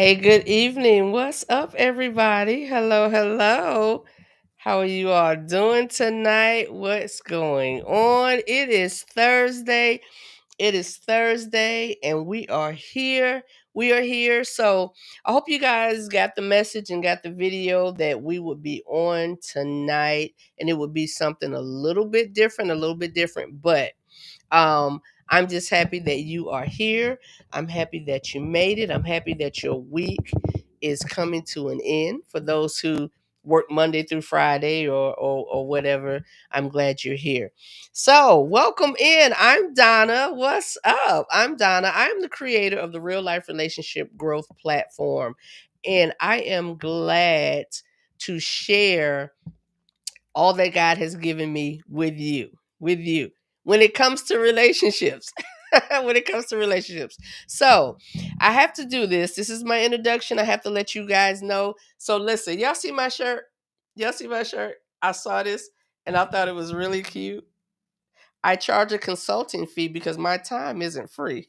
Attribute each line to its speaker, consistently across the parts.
Speaker 1: Hey, good evening. What's up, everybody? Hello, hello. How are you all doing tonight? What's going on? It is Thursday. It is Thursday, and we are here. We are here. So I hope you guys got the message and got the video that we would be on tonight, and it would be something a little bit different, but um, I'm just happy that you are here. I'm happy that you made it. I'm happy that your week is coming to an end. For those who work Monday through Friday or whatever, I'm glad you're here. So, welcome in. I'm Donna. What's up? I'm Donna. I'm the creator of the Real Life Relationship Growth Platform. And I am glad to share all that God has given me with you when it comes to relationships. When it comes to relationships. So, I have to do this. This is my introduction. I have to let you guys know. So, listen, y'all see my shirt? Y'all see my shirt? I saw this and I thought it was really cute. I charge a consulting fee because my time isn't free.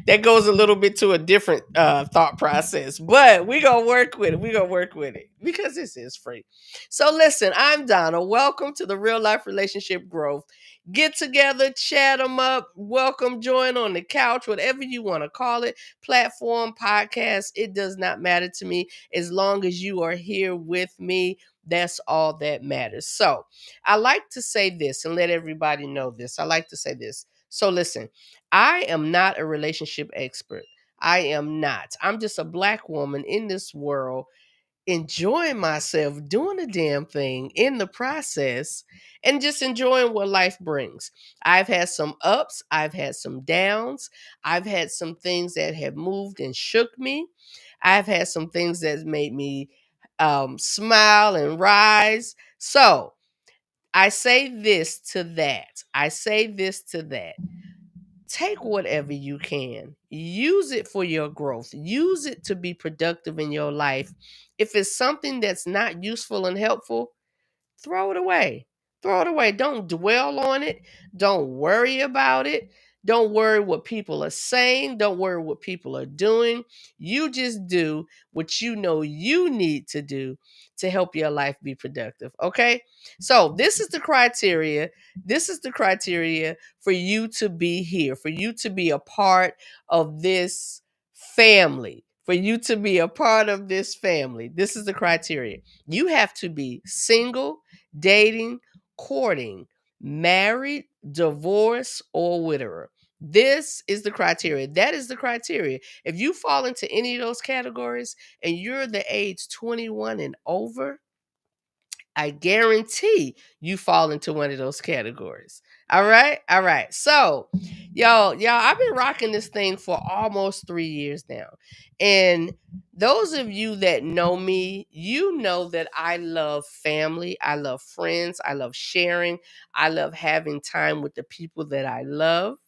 Speaker 1: That goes a little bit to a different thought process, but we gonna work with it. We gonna work with it because this is free. So listen, I'm Donna. Welcome to the Real Life Relationship Growth. Get together, chat them up. Welcome, join on the couch, whatever you want to call it. Platform, podcast. It does not matter to me as long as you are here with me. That's all that matters. So I like to say this and let everybody know this. I like to say this. So listen. I am not a relationship expert. I am not. I'm just a black woman in this world enjoying myself, doing the damn thing in the process, and just enjoying what life brings. I've had some ups, I've had some downs, I've had some things that have moved and shook me. I've had some things that made me smile and rise. So I say this to that. I say this to that. Take whatever you can, use it for your growth, use it to be productive in your life. If it's something that's not useful and helpful, throw it away. Throw it away. Don't dwell on it. Don't worry about it. Don't worry what people are saying. Don't worry what people are doing. You just do what you know you need to do to help your life be productive. Okay? So, this is the criteria. This is the criteria for you to be here, for you to be a part of this family, for you to be a part of this family. This is the criteria. You have to be single, dating, courting, married, divorced, or widower. This is the criteria. That is the criteria. If you fall into any of those categories and you're the age 21 and over, I guarantee you fall into one of those categories. All right? All right. So, I've been rocking this thing for almost 3 years now. And those of you that know me, you know that I love family, I love friends, I love sharing, I love having time with the people that I love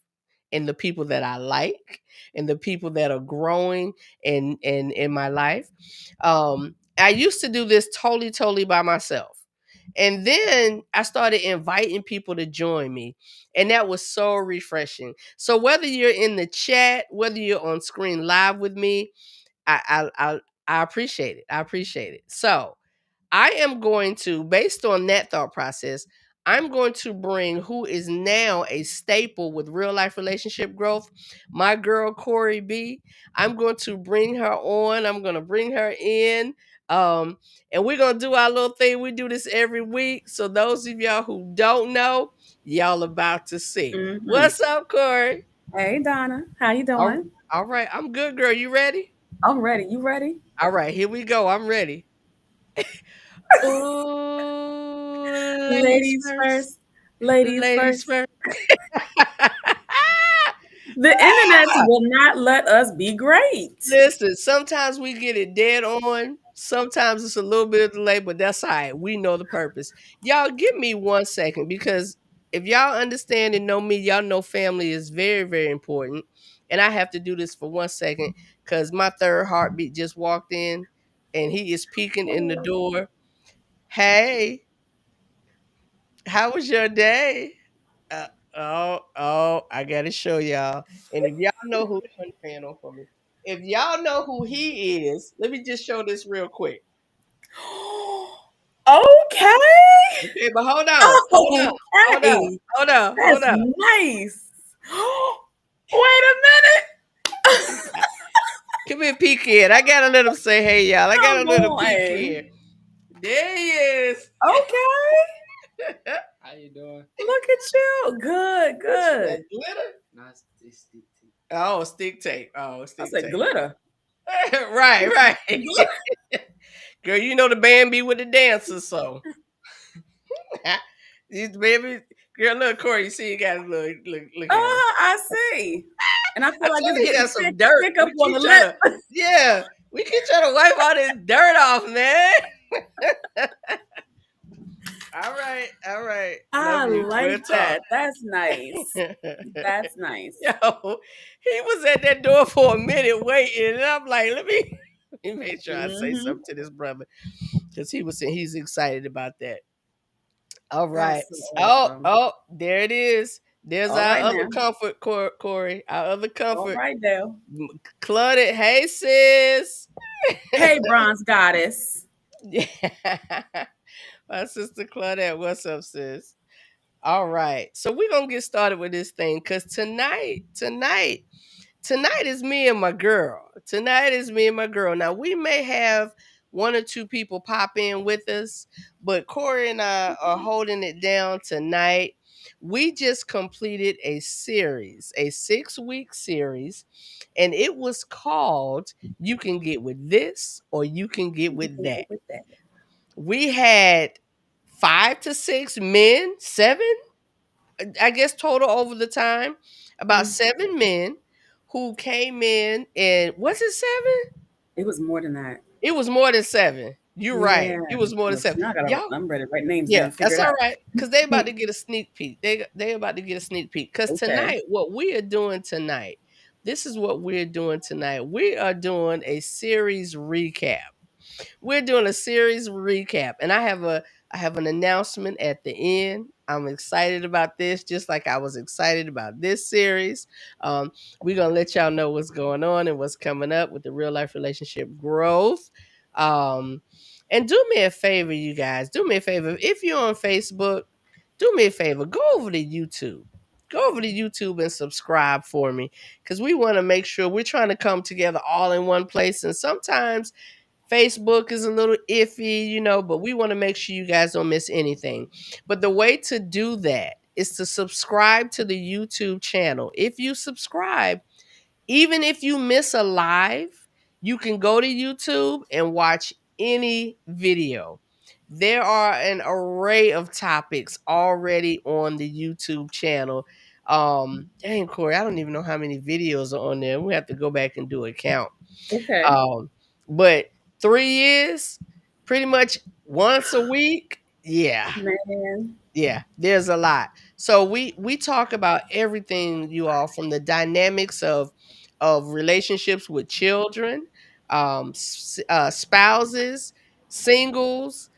Speaker 1: and the people that I like and the people that are growing in my life. I used to do this totally by myself. And then I started inviting people to join me. And that was so refreshing. So whether you're in the chat, whether you're on screen live with me, I appreciate it. I appreciate it. So I am going to, based on that thought process, I'm going to bring who is now a staple with real life relationship growth, my girl Corey B. I'm going to bring her on. I'm going to bring her in. Um, and we're going to do our little thing. We do this every week. So those of y'all who don't know, y'all about to see.
Speaker 2: Hmm.
Speaker 1: What's up, Corey?
Speaker 2: Hey Donna, how you
Speaker 1: All,
Speaker 2: doing?
Speaker 1: all right. I'm good, girl. You ready?
Speaker 2: I'm ready. You ready?
Speaker 1: All right, here we go. I'm ready. Ooh, ladies
Speaker 2: Ladies
Speaker 1: first.
Speaker 2: first. Ladies
Speaker 1: Ladies
Speaker 2: first.
Speaker 1: first.
Speaker 2: The internet will not let us be great.
Speaker 1: Listen, sometimes we get it dead on. Sometimes it's a little bit of delay, but that's all right. We know the purpose. Y'all give me 1 second because if y'all understand and know me, y'all know family is very important. And I have to do this for 1 second because my third heartbeat just walked in and he is peeking in the door. Hey, how was your day? Oh, I gotta show y'all. And if y'all know who turn the fan on for me. if y'all know who he is, let me just show this real quick.
Speaker 2: Okay.
Speaker 1: Okay, but hold on.
Speaker 2: Okay. That's
Speaker 1: Hold on.
Speaker 2: nice. Wait a minute.
Speaker 1: Come here, peek in. I gotta let him say hey, y'all. I gotta
Speaker 2: Come
Speaker 1: let him peek
Speaker 2: on.
Speaker 1: in. There he is.
Speaker 2: Okay.
Speaker 3: How you doing?
Speaker 2: Look at you. Good,
Speaker 1: What's
Speaker 2: good.
Speaker 1: that, glitter?
Speaker 3: No, it's stick tape.
Speaker 1: Oh, stick tape. Oh,
Speaker 2: I
Speaker 1: stick
Speaker 2: said
Speaker 1: tape.
Speaker 2: glitter.
Speaker 1: right. Girl, you know the band be with the dancers, so these baby girl, look, Corey, you see you guys look at him.
Speaker 2: I see. And I
Speaker 1: I
Speaker 2: feel like
Speaker 1: told
Speaker 2: it's
Speaker 1: you he
Speaker 2: getting
Speaker 1: got some dirt.
Speaker 2: thick up
Speaker 1: We
Speaker 2: on
Speaker 1: keep
Speaker 2: the
Speaker 1: trying
Speaker 2: lip.
Speaker 1: to, yeah, we keep trying to wipe all this dirt off, man. All right.
Speaker 2: I
Speaker 1: Love you.
Speaker 2: like
Speaker 1: We'll talk.
Speaker 2: that. That's nice. That's nice.
Speaker 1: Yo, he was at that door for a minute waiting, and I'm like, let me make sure I say something to this brother because he's excited about that. All right.
Speaker 2: That's so
Speaker 1: Oh,
Speaker 2: awesome.
Speaker 1: oh, there it is. There's
Speaker 2: All
Speaker 1: our
Speaker 2: right
Speaker 1: other
Speaker 2: now.
Speaker 1: comfort, Corey. Our other
Speaker 2: All
Speaker 1: comfort.
Speaker 2: right now.
Speaker 1: Cluttered. Hey, sis.
Speaker 2: Hey, bronze goddess.
Speaker 1: Yeah. My sister Claudette. What's up, sis? All right. So we're gonna get started with this thing because tonight is me and my girl. Tonight is me and my girl. Now we may have one or two people pop in with us, but Corey and I are holding it down tonight. We just completed a series, a 6-week series, and it was called You Can Get With This or You Can Get With That. We had 5 to 6 men, 7, I guess total over the time, about 7 men who came in, and was it 7?
Speaker 2: It was more than that.
Speaker 1: It was more than 7. You're right.
Speaker 2: Yeah.
Speaker 1: It was more than
Speaker 2: Look,
Speaker 1: 7.
Speaker 2: now I gotta,
Speaker 1: Y'all,
Speaker 2: I'm ready to write names
Speaker 1: yeah,
Speaker 2: down, figure
Speaker 1: that's
Speaker 2: it
Speaker 1: all
Speaker 2: out.
Speaker 1: right. Because they about to get a sneak peek. They about to get a sneak peek. Because
Speaker 2: Okay.
Speaker 1: tonight, what we are doing tonight, this is what we're doing tonight. We are doing a series recap. We're doing a series recap, and I have an announcement at the end. I'm excited about this, just like I was excited about this series. We're gonna let y'all know what's going on and what's coming up with the real life relationship growth. And do me a favor, you guys. Do me a favor. If you're on Facebook, do me a favor. Go over to YouTube. Go over to YouTube and subscribe for me because we want to make sure we're trying to come together all in one place. And sometimes Facebook is a little iffy, but we want to make sure you guys don't miss anything. But the way to do that is to subscribe to the YouTube channel. If you subscribe, even if you miss a live, you can go to YouTube and watch any video. There are an array of topics already on the YouTube channel. Dang, Corey, I don't even know how many videos are on there. We have to go back and do a count.
Speaker 2: Okay.
Speaker 1: But 3 years, pretty much once a week. Yeah.
Speaker 2: Man.
Speaker 1: Yeah, there's a lot. So we talk about everything, you all, from the dynamics of relationships with children, spouses, singles,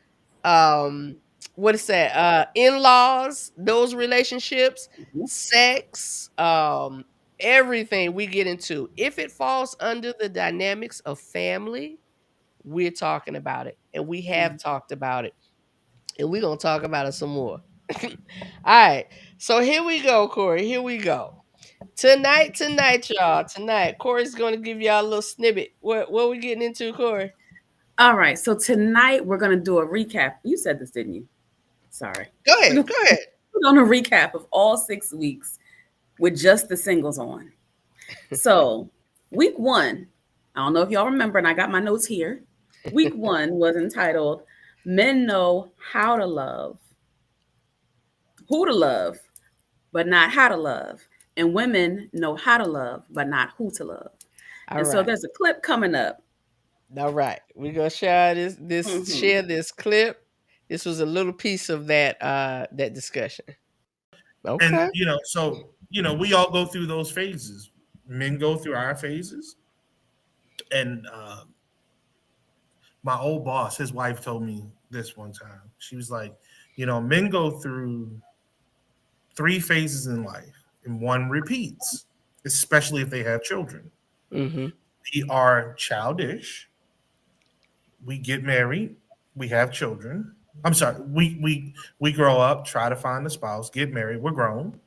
Speaker 1: what is that? In-laws, those relationships, sex, everything we get into. If it falls under the dynamics of family, we're talking about it, and we have talked about it, and we're gonna talk about it some more. All right, so here we go, Corey. Here we go. Tonight, y'all. Tonight, Corey's gonna give y'all a little snippet. What we getting into, Corey?
Speaker 2: All right. So tonight we're gonna do a recap. You said this, didn't you? Sorry.
Speaker 1: Go ahead.
Speaker 2: We're gonna recap of all 6 weeks with just the singles on. So week 1, I don't know if y'all remember, and I got my notes here. Week 1 was entitled Men Know How to Love, Who to Love, but not how to love. And women know how to love, but not who to love. So there's a clip coming up.
Speaker 1: All right. We're gonna share share this clip. This was a little piece of that discussion. Okay.
Speaker 4: And so we all go through those phases. Men go through our phases. And my old boss, his wife told me this one time. She was like, men go through 3 phases in life, and one repeats, especially if they have children.
Speaker 1: Mm-hmm.
Speaker 4: We are childish. We get married. We have children. I'm sorry. We grow up, try to find a spouse, get married. We're grown.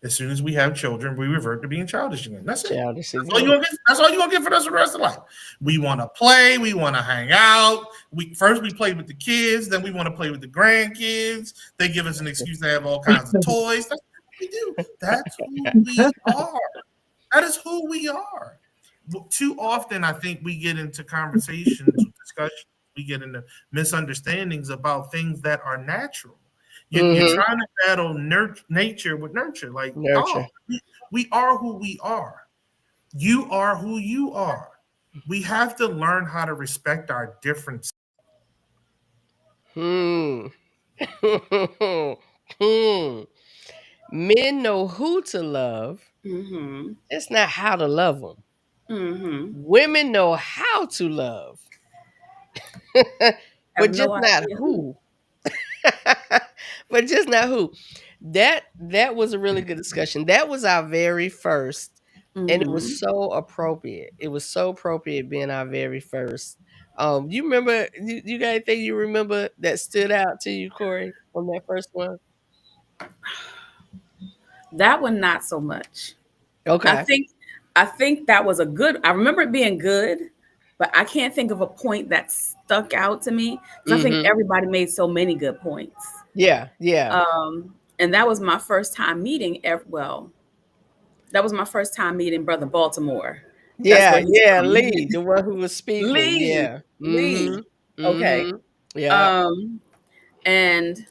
Speaker 4: As soon as we have children, we revert to being childish again. That's it.
Speaker 1: Childish
Speaker 4: That's all you
Speaker 1: again.
Speaker 4: gonna get. That's all you gonna get for the rest of life. We want to play. We want to hang out. We play with the kids. Then we want to play with the grandkids. They give us an excuse to have all kinds of toys. That's what we do. That's who we are. That is who we are. Too often, I think we get into conversations, discussions, we get into misunderstandings about things that are natural. You're
Speaker 1: Mm-hmm.
Speaker 4: trying to battle nature with nurture. Like,
Speaker 1: Nurture.
Speaker 4: dog, we are who we are. You are who you are. We have to learn how to respect our differences.
Speaker 1: Hmm. Hmm. Men know who to love.
Speaker 2: Mm-hmm.
Speaker 1: It's not how to love them.
Speaker 2: Mm-hmm.
Speaker 1: Women know how to love,
Speaker 2: Have
Speaker 1: but
Speaker 2: no
Speaker 1: just not
Speaker 2: idea who.
Speaker 1: who. But just not who. That was a really good discussion. That was our very first, and it was
Speaker 2: Mm-hmm.
Speaker 1: so appropriate. It was so appropriate being our very first. You remember? You got anything you remember that stood out to you, Corey, on that first one?
Speaker 2: That one, not so much. I
Speaker 1: Okay.
Speaker 2: think I think that was a good. I remember it being good, but I can't think of a point that stuck out to me because I think
Speaker 1: Mm-hmm.
Speaker 2: everybody made so many good points.
Speaker 1: Yeah. Yeah.
Speaker 2: And that was my first time meeting. Well, that was my first time meeting Brother Baltimore. That's
Speaker 1: Yeah.
Speaker 2: where he's
Speaker 1: Yeah.
Speaker 2: from.
Speaker 1: Lee, the one who was speaking.
Speaker 2: Lee,
Speaker 1: Yeah. Mm-hmm.
Speaker 2: Lee. Okay.
Speaker 1: Mm-hmm. Yeah.
Speaker 2: Um, and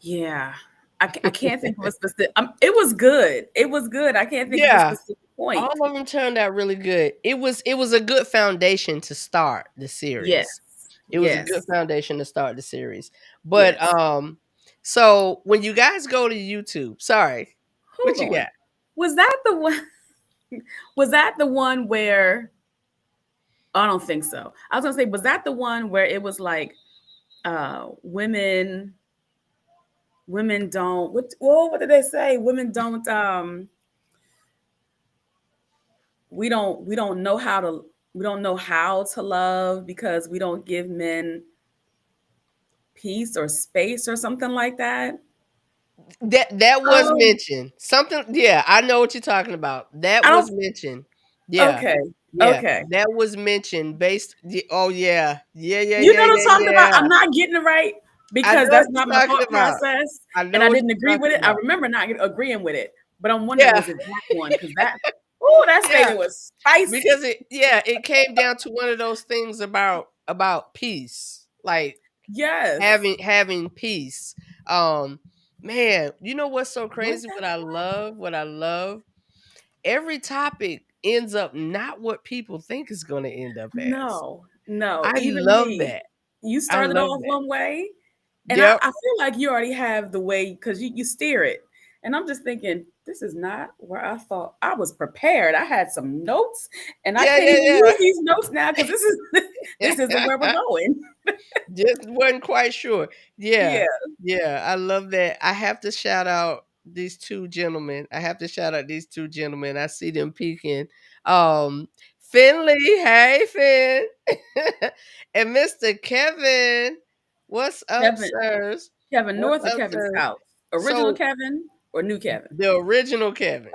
Speaker 2: yeah, I can't think of a specific. It was good. It was good. I can't think of a
Speaker 1: Yeah.
Speaker 2: specific point.
Speaker 1: All of them turned out really good. It was a good foundation to start the
Speaker 2: Yes.
Speaker 1: series. It was a
Speaker 2: Yes.
Speaker 1: good foundation to start the series. But
Speaker 2: Yes.
Speaker 1: so when you guys go to YouTube, sorry, what
Speaker 2: Hold
Speaker 1: you got?
Speaker 2: on. Was that the one? Was that the one where? I don't think so. I was gonna say, was that the one where it was like, women don't. What did they say? Women don't. We don't know how to. We don't know how to love because we don't give men peace or space or something like that.
Speaker 1: That was
Speaker 2: Oh,
Speaker 1: mentioned. Something, yeah, I know what you're talking about. That
Speaker 2: I
Speaker 1: was
Speaker 2: don't.
Speaker 1: mentioned. Yeah.
Speaker 2: Okay.
Speaker 1: Yeah.
Speaker 2: Okay.
Speaker 1: That was mentioned oh yeah. Yeah, yeah,
Speaker 2: You
Speaker 1: yeah,
Speaker 2: know what I'm
Speaker 1: yeah,
Speaker 2: talking about?
Speaker 1: yeah.
Speaker 2: I'm not getting it right
Speaker 1: I
Speaker 2: because
Speaker 1: know what
Speaker 2: that's
Speaker 1: you're
Speaker 2: not my
Speaker 1: talking
Speaker 2: thought
Speaker 1: about.
Speaker 2: process,
Speaker 1: I
Speaker 2: and
Speaker 1: know
Speaker 2: I
Speaker 1: what
Speaker 2: didn't
Speaker 1: you're
Speaker 2: agree
Speaker 1: talking
Speaker 2: with it. I
Speaker 1: about.
Speaker 2: remember not agreeing with it, but I'm wondering
Speaker 1: Yeah.
Speaker 2: was it that one? Because that, oh, that
Speaker 1: Yeah.
Speaker 2: statement was spicy.
Speaker 1: Because it came down to one of those things about peace, like
Speaker 2: Yes.
Speaker 1: having peace. um Man, you know what's so
Speaker 2: Was
Speaker 1: crazy?
Speaker 2: that
Speaker 1: What I love, every topic ends up not what people think is going to end up as.
Speaker 2: no, no.
Speaker 1: I
Speaker 2: Even
Speaker 1: love
Speaker 2: me.
Speaker 1: that.
Speaker 2: You
Speaker 1: I
Speaker 2: started
Speaker 1: love
Speaker 2: off
Speaker 1: that.
Speaker 2: one way, and I
Speaker 1: Yep.
Speaker 2: feel like you already have the way because you steer it. And I'm just thinking, this is not where I thought I was prepared. I had some notes, and I
Speaker 1: Yeah,
Speaker 2: can't even
Speaker 1: yeah,
Speaker 2: use these notes now because this isn't where we're
Speaker 1: yeah.
Speaker 2: going.
Speaker 1: Just wasn't quite sure. Yeah.
Speaker 2: Yeah.
Speaker 1: Yeah, I love that. I have to shout out these two gentlemen. I see them peeking. Finley, hey Finn. And Mr. Kevin. What's up,
Speaker 2: Kevin,
Speaker 1: sirs?
Speaker 2: Kevin
Speaker 1: What's
Speaker 2: North or
Speaker 1: up,
Speaker 2: Kevin
Speaker 1: sirs?
Speaker 2: South? Original
Speaker 1: So
Speaker 2: Kevin or new Kevin?
Speaker 1: the original Kevin.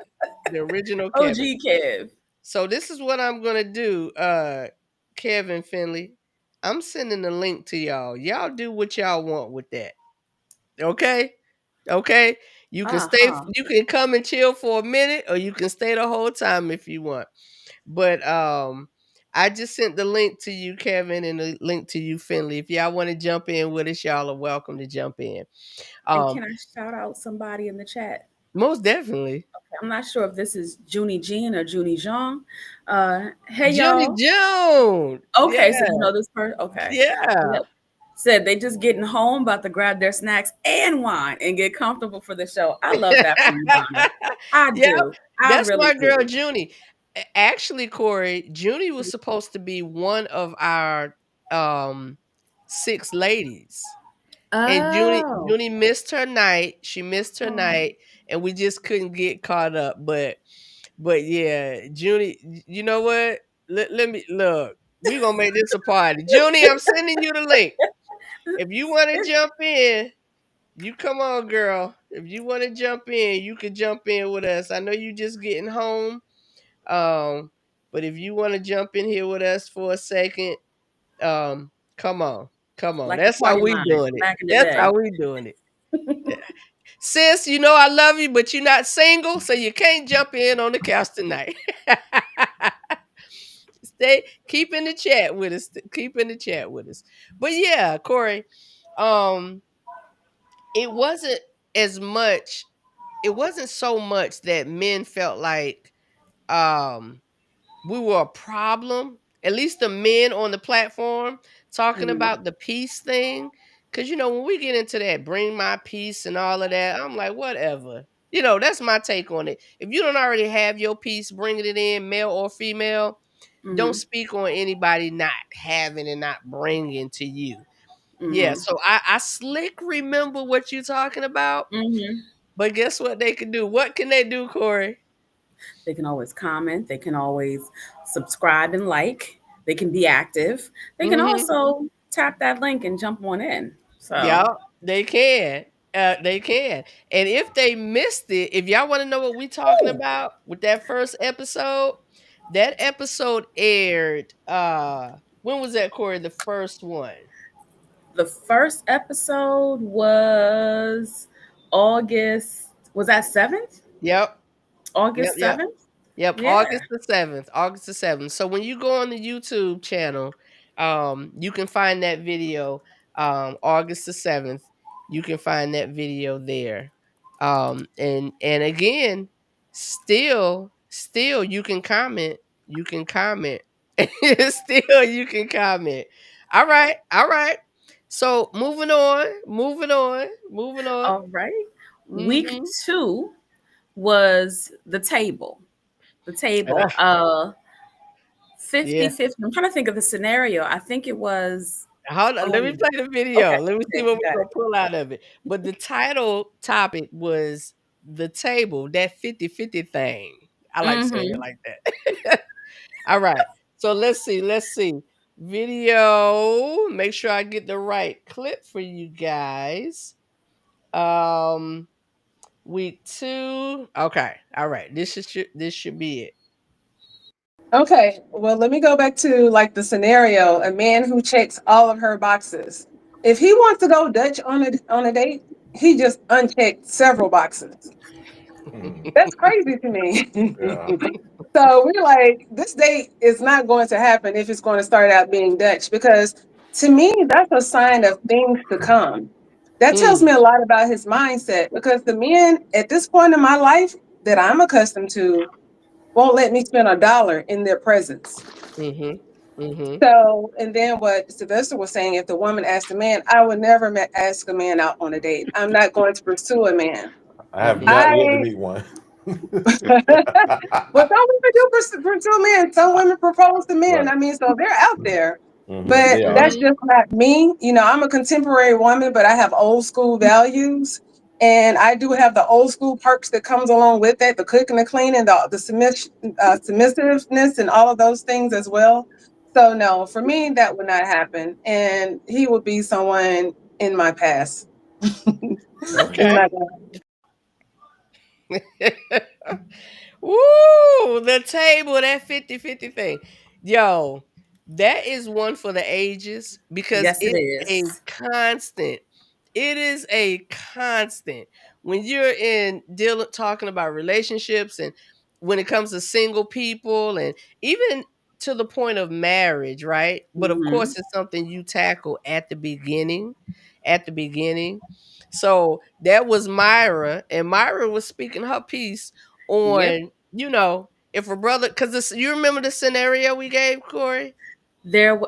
Speaker 1: The original Kevin.
Speaker 2: OG Kev.
Speaker 1: So this is what I'm gonna do, Kevin Finley. I'm sending the link to y'all. Y'all do what y'all want with that. Okay? Okay? You can stay,
Speaker 2: Uh-huh.
Speaker 1: you can come and chill for a minute, or you can stay the whole time if you want. But I just sent the link to you, Kevin, and the link to you, Finley. If y'all want to jump in with us, y'all are welcome to jump in.
Speaker 2: And
Speaker 1: Um,
Speaker 2: can I shout out somebody in the chat?
Speaker 1: Most definitely.
Speaker 2: I'm not sure if this is Junie Jean or Junie Jean. Hey
Speaker 1: Junie
Speaker 2: y'all.
Speaker 1: Jones.
Speaker 2: Okay, so
Speaker 1: Yeah.
Speaker 2: you know this person. Okay.
Speaker 1: Yeah.
Speaker 2: Yep. Said they just getting home, about to grab their snacks and wine and get comfortable for the show. I love that from you, Donna. I
Speaker 1: Yeah,
Speaker 2: do. I
Speaker 1: that's
Speaker 2: really
Speaker 1: my girl
Speaker 2: do.
Speaker 1: Junie. Actually, Corey, Junie was supposed to be one of our um 6 ladies. And Junie
Speaker 2: Oh.
Speaker 1: Junie missed her night. She missed her
Speaker 2: Oh.
Speaker 1: night, and we just couldn't get caught up. But But yeah, Junie, you know what? Let me look. We gonna make this a party. Junie, I'm sending you the link. If you want to jump in, you come on, girl. If you want to jump in, you can jump in with us. I know you just getting home. But if you want to jump in here with us for a second, come on. Come on.
Speaker 2: Like the
Speaker 1: That's how
Speaker 2: party
Speaker 1: we
Speaker 2: line
Speaker 1: doing
Speaker 2: from
Speaker 1: it.
Speaker 2: back in the
Speaker 1: That's
Speaker 2: day.
Speaker 1: how we doing it. Sis, you know I love you, but you're not single, so you can't jump in on the couch tonight. Keep in the chat with us. Keep in the chat with us. But yeah, Corey, um, it wasn't as much, it wasn't so much that men felt like um we were a problem. At least the men on the platform talking
Speaker 2: Mhm.
Speaker 1: about the peace thing. Cause when we get into that, bring my peace and all of that, I'm like, whatever. That's my take on it. If you don't already have your peace, bringing it in, male or female, don't
Speaker 2: Mhm.
Speaker 1: speak on anybody not having and not bringing to you. Yeah,
Speaker 2: Mhm.
Speaker 1: so I slick remember what you're talking about,
Speaker 2: Mhm.
Speaker 1: but guess what they can do? What can they do, Corey?
Speaker 2: They can always comment. They can always subscribe and like. They can be active. They can
Speaker 1: Mm-hmm.
Speaker 2: also tap that link and jump on in.
Speaker 1: Yeah,
Speaker 2: So,
Speaker 1: they can. They can. And if they missed it, if y'all want to know what we talking
Speaker 2: ooh,
Speaker 1: about with that first episode, that episode aired when was that, Corey? The first one.
Speaker 2: the first episode was August. Was that 7th?
Speaker 1: Yep. Yep,
Speaker 2: August
Speaker 1: yep.
Speaker 2: 7th?
Speaker 1: Yep,
Speaker 2: Yeah.
Speaker 1: August the 7th. August the 7th. So when you go on the YouTube channel, you can find that video, August the 7th. You can find that video there. And again, still you can comment. You can comment. Still you can comment. All right, all right. So moving on.
Speaker 2: All right. Week
Speaker 1: Mm-hmm.
Speaker 2: 2 was the table. The table. 50
Speaker 1: Yeah.
Speaker 2: 50. I'm trying to think of the scenario. I think it was.
Speaker 1: Hold on, let me
Speaker 2: Um,
Speaker 1: play the
Speaker 2: okay.
Speaker 1: video. Let me see
Speaker 2: Okay.
Speaker 1: what
Speaker 2: You
Speaker 1: we're
Speaker 2: got
Speaker 1: gonna
Speaker 2: it.
Speaker 1: pull out of it. But the title topic was the table, that 50-50 thing. I like saying it
Speaker 2: Mm-hmm.
Speaker 1: like that. All right. So let's see. Let's see. Video. Make sure I get the right clip for you guys. Um week 2. Okay. All right. This should be it.
Speaker 5: Okay, well, let me go back to like the scenario: a man who checks all of her boxes. If he wants to go Dutch on a date, he just unchecked several boxes.
Speaker 6: Mm,
Speaker 5: That's crazy to me.
Speaker 6: yeah.
Speaker 5: So we're like, this date is not going to happen if it's going to start out being Dutch, because to me, that's a sign of things to come. That tells
Speaker 1: Mm,
Speaker 5: me a lot about his mindset, because the men at this point in my life that I'm accustomed to won't let me spend $1 in their presence.
Speaker 1: mhm. Mhm.
Speaker 5: So, and then what Sylvester was saying, if the woman asked a man, I would never ask a man out on a date. I'm not going to pursue a man.
Speaker 6: I have
Speaker 1: Mhm.
Speaker 6: not yet to
Speaker 5: I,
Speaker 6: meet one.
Speaker 5: well, some women do pursue men. Some women propose to men.
Speaker 6: Right.
Speaker 5: I mean, so they're out there.
Speaker 6: Hmm.
Speaker 5: But
Speaker 6: They are.
Speaker 5: that's
Speaker 1: Mhm.
Speaker 5: just not me. I'm a contemporary woman, but I have old school values. And I do have the old school perks that comes along with that, the cooking, the cleaning, the submissiveness and all of those things as well. So no, for me, that would not happen. And he would be someone in my past. I'm
Speaker 1: Okay.
Speaker 5: not gonna.
Speaker 1: Woo! The table, that 50-50 thing. Yo, that is one for the ages because
Speaker 2: Yes, it
Speaker 1: it's a
Speaker 2: is.
Speaker 1: constant. It is a constant. When you're in talking about relationships and when it comes to single people and even to the point of marriage, right? But of
Speaker 2: Mm-hmm.
Speaker 1: course, it's something you tackle at the beginning. At the beginning. So that was Myra, and Myra was speaking her piece
Speaker 2: Yep.
Speaker 1: on, if a brother, because you remember the scenario we gave, Corey?
Speaker 2: There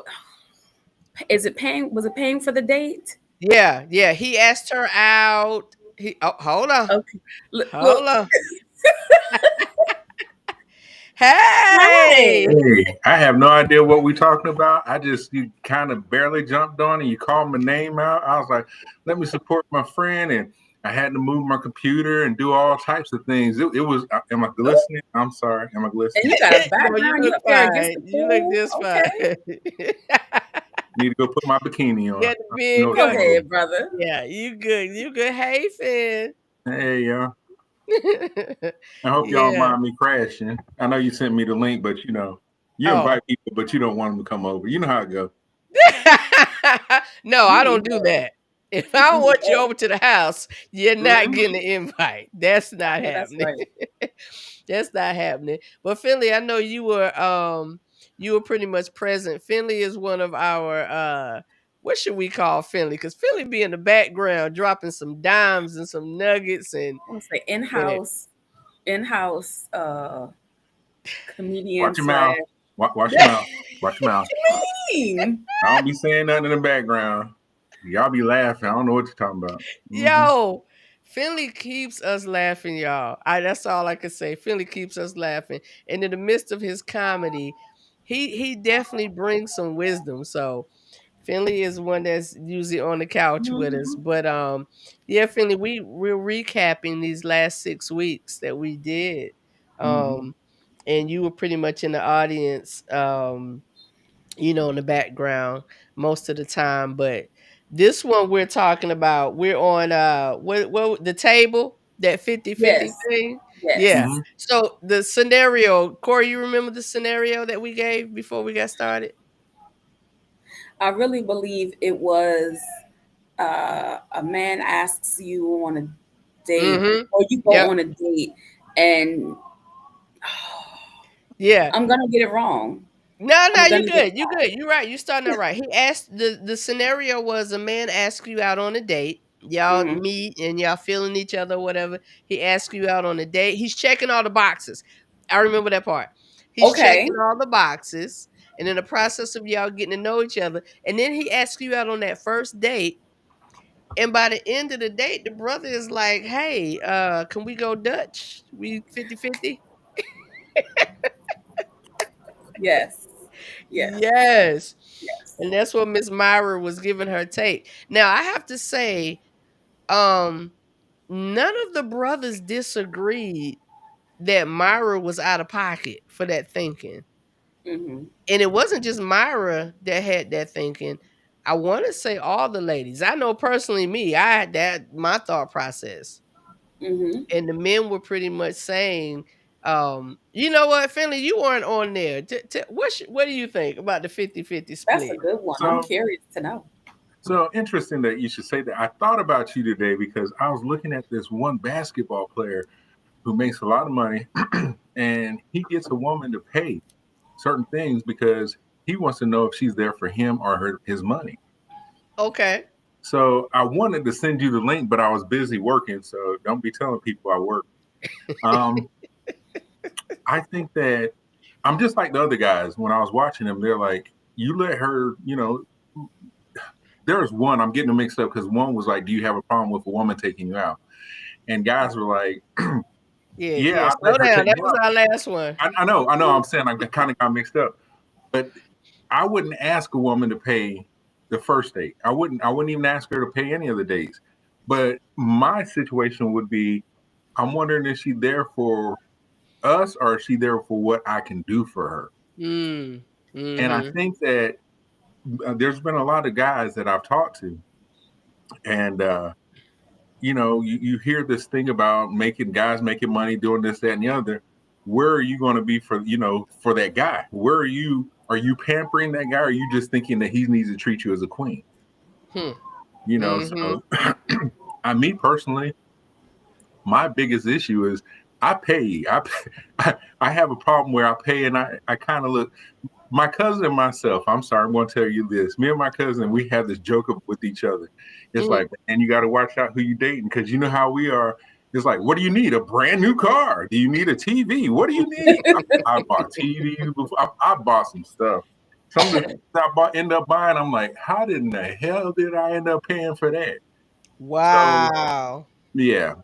Speaker 2: is it paying? Was it paying for the date?
Speaker 1: Yeah, yeah. He asked her out. Hold on.
Speaker 2: Okay. Look.
Speaker 1: Hold on.
Speaker 2: Hi.
Speaker 1: Hey.
Speaker 7: Hey, I have no idea what we're talking about. You kind of barely jumped on and you called my name out. I was like, let me support my friend. And I had to move my computer and do all types of things. It was. Am I glistening? I'm sorry. Am I
Speaker 2: And
Speaker 7: glistening?
Speaker 2: you got a
Speaker 1: No, you
Speaker 2: background. You
Speaker 1: look
Speaker 2: up there against
Speaker 1: fine.
Speaker 2: the
Speaker 1: You look
Speaker 2: pool.
Speaker 1: just
Speaker 2: Okay.
Speaker 1: fine.
Speaker 7: Need to go put my bikini on.
Speaker 1: Got the
Speaker 7: You know
Speaker 1: big
Speaker 7: what
Speaker 2: Go
Speaker 7: I'm
Speaker 1: gun.
Speaker 2: ahead, brother.
Speaker 1: Yeah, you good. You good. Hey, Finn.
Speaker 7: Hey, y'all. I hope y'all don't
Speaker 1: Yeah.
Speaker 7: mind me crashing. I know you sent me the link, but you know, you
Speaker 1: Oh.
Speaker 7: invite people, but you don't want them to come over. You know how it goes.
Speaker 1: No, I don't do that. If I don't want you over to the house, you're not
Speaker 2: Mhm.
Speaker 1: getting the invite. That's not
Speaker 2: Yeah, that's
Speaker 1: happening.
Speaker 2: right.
Speaker 1: That's not happening. But Finley, I know you were pretty much present. Finley is one of our what should we call Finley? Because Finley be in the background dropping some dimes and some nuggets and
Speaker 2: I want to say in-house comedian
Speaker 7: Watch your
Speaker 2: slash.
Speaker 7: mouth. Watch your mouth. Watch your mouth.
Speaker 2: Mean.
Speaker 7: I don't be saying nothing in the background. Y'all be laughing. I don't know what you're talking about.
Speaker 1: Yo, Finley keeps us laughing, y'all. That's all I can say. Finley keeps us laughing. And in the midst of his comedy, he definitely brings some wisdom. So Finley is one that's usually on the couch with us. But yeah, Finley, we're recapping these last 6 weeks that we did. And you were pretty much in the audience, in the background most of the time. But this one we're talking about, we're on what the table, that 50-50
Speaker 2: Yes.
Speaker 1: thing.
Speaker 2: Yes.
Speaker 1: Yeah. So the scenario, Corey, you remember the scenario that we gave before we got started?
Speaker 2: I really believe it was a man asks you on a date, or you go on a date, and
Speaker 1: yeah,
Speaker 2: I'm gonna get it wrong.
Speaker 1: No,
Speaker 2: I'm
Speaker 1: you
Speaker 2: gonna get
Speaker 1: good. You good. You're right. You starting out right. He asked the scenario was a man asks you out on a date. Y'all
Speaker 2: Mhm.
Speaker 1: meet and y'all feeling each other, whatever. He asks you out on a date. He's checking all the boxes. I remember that part. He's
Speaker 2: Okay.
Speaker 1: checking all the boxes, and in the process of y'all getting to know each other, and then he asks you out on that first date. And by the end of the date, the brother is like, "Hey, can we go Dutch? We 50-50?"
Speaker 2: Yes. Yes.
Speaker 1: Yes.
Speaker 2: Yes.
Speaker 1: And that's what Miss Myra was giving her take. Now, I have to say, none of the brothers disagreed that Myra was out of pocket for that thinking.
Speaker 2: Mhm.
Speaker 1: And it wasn't just Myra that had that thinking. I want to say all the ladies. I know personally me, I had that my thought process.
Speaker 2: Mhm.
Speaker 1: And the men were pretty much saying, you know what, Finley, you weren't on there. What do you think about the 50-50
Speaker 2: That's a
Speaker 1: split?
Speaker 2: good one. I'm curious to know.
Speaker 7: So interesting that you should say that. I thought about you today because I was looking at this one basketball player who makes a lot of money and he gets a woman to pay certain things because he wants to know if she's there for him or his money.
Speaker 1: Okay.
Speaker 7: So I wanted to send you the link, but I was busy working. So don't be telling people I work. I think that I'm just like the other guys. When I was watching them, they're like, you let her, there's one, I'm getting them mixed up because one was like, do you have a problem with a woman taking you out? And guys were like,
Speaker 1: Yeah.
Speaker 7: I
Speaker 1: Slow
Speaker 7: let her
Speaker 1: down.
Speaker 7: take
Speaker 1: That
Speaker 7: me
Speaker 1: was
Speaker 7: out.
Speaker 1: our last one.
Speaker 7: I know. I'm saying I kind of got mixed up. But I wouldn't ask a woman to pay the first date. I wouldn't even ask her to pay any of the dates. But my situation would be, I'm wondering if she's there for us or is she there for what I can do for her?
Speaker 1: Mm.
Speaker 7: And I think that there's been a lot of guys that I've talked to, and you hear this thing about guys making money doing this, that, and the other. Where are you going to be for that guy? Where are you? Are you pampering that guy? Or are you just thinking that he needs to treat you as a queen? So me personally, my biggest issue is I pay. I have a problem where I pay and I kind of look. My cousin and myself, I'm sorry, I'm going to tell you this. Me and my cousin, we have this joke with each other. It's like, and you got to watch out who you dating because you know how we are. It's like, what do you need? A brand new car? Do you need a TV? What do you need? I bought TVs before. I bought some stuff. Some of the things I end up buying, I'm like, how in the hell did I end up paying for that?
Speaker 1: Wow.
Speaker 7: So, yeah,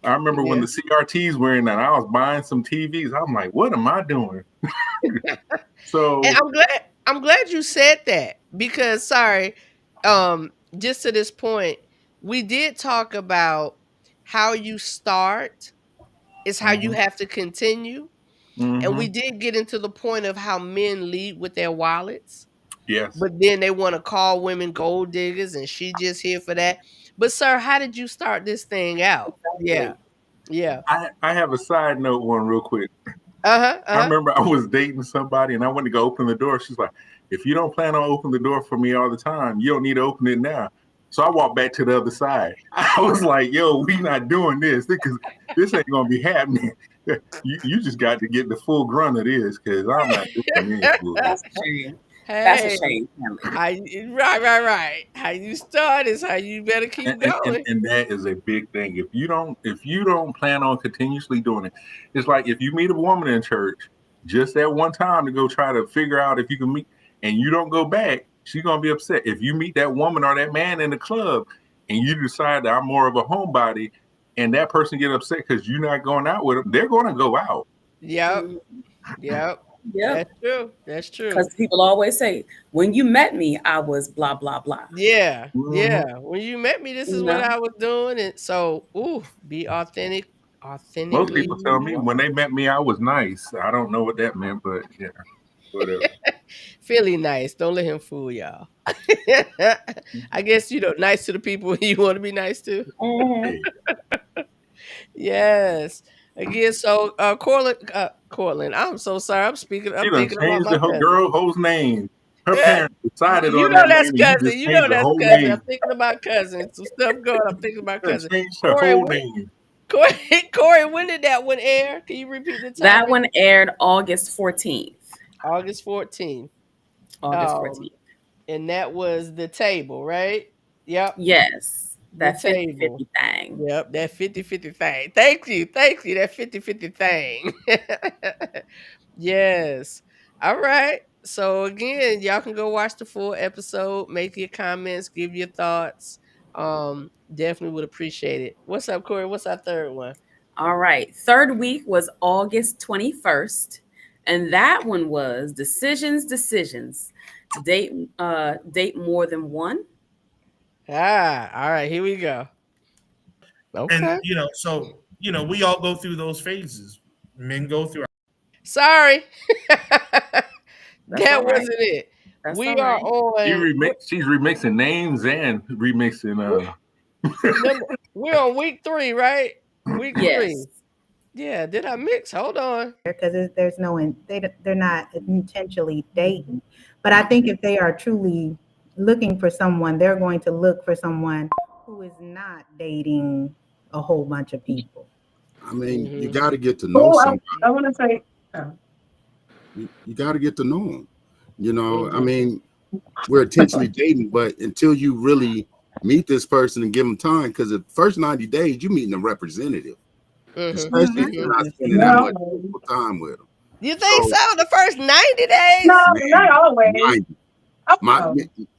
Speaker 7: I remember when the CRTs were in that, I was buying some TVs. I'm like, what am I doing? So
Speaker 1: And I'm glad you said that because just to this point, we did talk about how you start is how you have to continue. And we did get into the point of how men lead with their wallets,
Speaker 7: Yes.
Speaker 1: but then they want to call women gold diggers and she just here for that. But sir, how did you start this thing out? Yeah. Yeah.
Speaker 7: I have a side note one real quick.
Speaker 1: Uh-huh.
Speaker 7: I remember I was dating somebody and I went to go open the door. She's like, if you don't plan on opening the door for me all the time, you don't need to open it now. So I walked back to the other side. I was like, yo, we not doing this because this ain't going to be happening. You just got to get the full grunt of this because I'm not doing this.
Speaker 2: That's a shame. That's a
Speaker 1: Hey,
Speaker 2: shame, Kelly.
Speaker 1: right. How you start is how you better keep going.
Speaker 7: And that is a big thing. If you don't plan on continuously doing it, it's like if you meet a woman in church just that one time to go try to figure out if you can meet, and you don't go back, she's gonna be upset. If you meet that woman or that man in the club and you decide that I'm more of a homebody, and that person get upset because you're not going out with them, they're gonna go out.
Speaker 1: Yep.
Speaker 2: Yep.
Speaker 1: That's true.
Speaker 2: Because people always say, when you met me, I was blah, blah, blah.
Speaker 1: Yeah. When you met me, this is what I was doing. And so, be authentic.
Speaker 7: Most people tell me when they met me, I was nice. I don't know what that meant, but yeah, whatever.
Speaker 1: Philly nice. Don't let him fool y'all. I guess nice to the people you want to be nice to. Yes. Again, so Cortland, I'm so sorry. I'm thinking about my cousin.
Speaker 7: Girl host name. Her parents decided on
Speaker 1: that.
Speaker 7: That's
Speaker 1: cousin. That's cousin.
Speaker 7: Name.
Speaker 1: I'm thinking about cousin. Some stuff going. I'm thinking about cousin.
Speaker 7: Changed her whole name.
Speaker 1: Corey, when did that one air? Can you repeat the time?
Speaker 2: That one aired August 14th.
Speaker 1: August 14th.
Speaker 2: August 14th.
Speaker 1: And that was the table, right? Yep.
Speaker 2: Yes. That 50-50 thing.
Speaker 1: Yep, that 50-50 thing. Thank you. That 50-50 thing. Yes. All right. So again, y'all can go watch the full episode, make your comments, give your thoughts. Definitely would appreciate it. What's up, Corey? What's our third one?
Speaker 2: All right. Third week was August 21st. And that one was decisions to date more than one.
Speaker 1: All right, here we go. Okay.
Speaker 4: And we all go through those phases. Men go through.
Speaker 1: Sorry. That
Speaker 2: right.
Speaker 1: wasn't it.
Speaker 2: That's
Speaker 1: we
Speaker 2: all
Speaker 1: are
Speaker 2: right.
Speaker 1: on.
Speaker 7: She's remixing names and remixing.
Speaker 1: We're on week 3, right? Week
Speaker 2: Yes.
Speaker 1: 3. Yeah. Did I mix? Hold on.
Speaker 6: Because there's they're not intentionally dating. But I think if they are truly looking for someone, they're going to look for someone who is not dating a whole bunch of people.
Speaker 8: I mean, you got to get to know somebody.
Speaker 5: I want to say,
Speaker 8: you got to get to know them. I mean, we're intentionally dating, but until you really meet this person and give them time, because the first 90 days, you're meeting a representative, especially if you're not spending that much time with them.
Speaker 1: You think so? The first 90 days?
Speaker 5: No, not always.
Speaker 8: 90.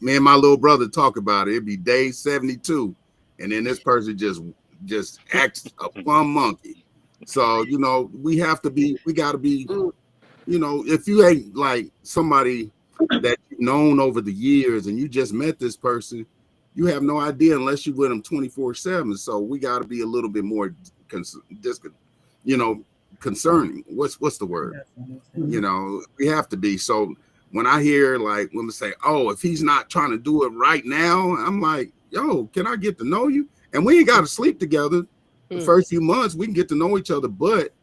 Speaker 8: Me and my little brother talk about it. It'd be day 72, and then this person just acts a plum monkey. So we got to be. If you ain't like somebody that you've known over the years, and you just met this person, you have no idea unless you're with them 24/7. So we got to be a little bit more concerning. What's the word? We have to be. So when I hear like women say, "Oh, if he's not trying to do it right now," I'm like, "Yo, can I get to know you?" And we ain't got to sleep together. The first few months we can get to know each other, but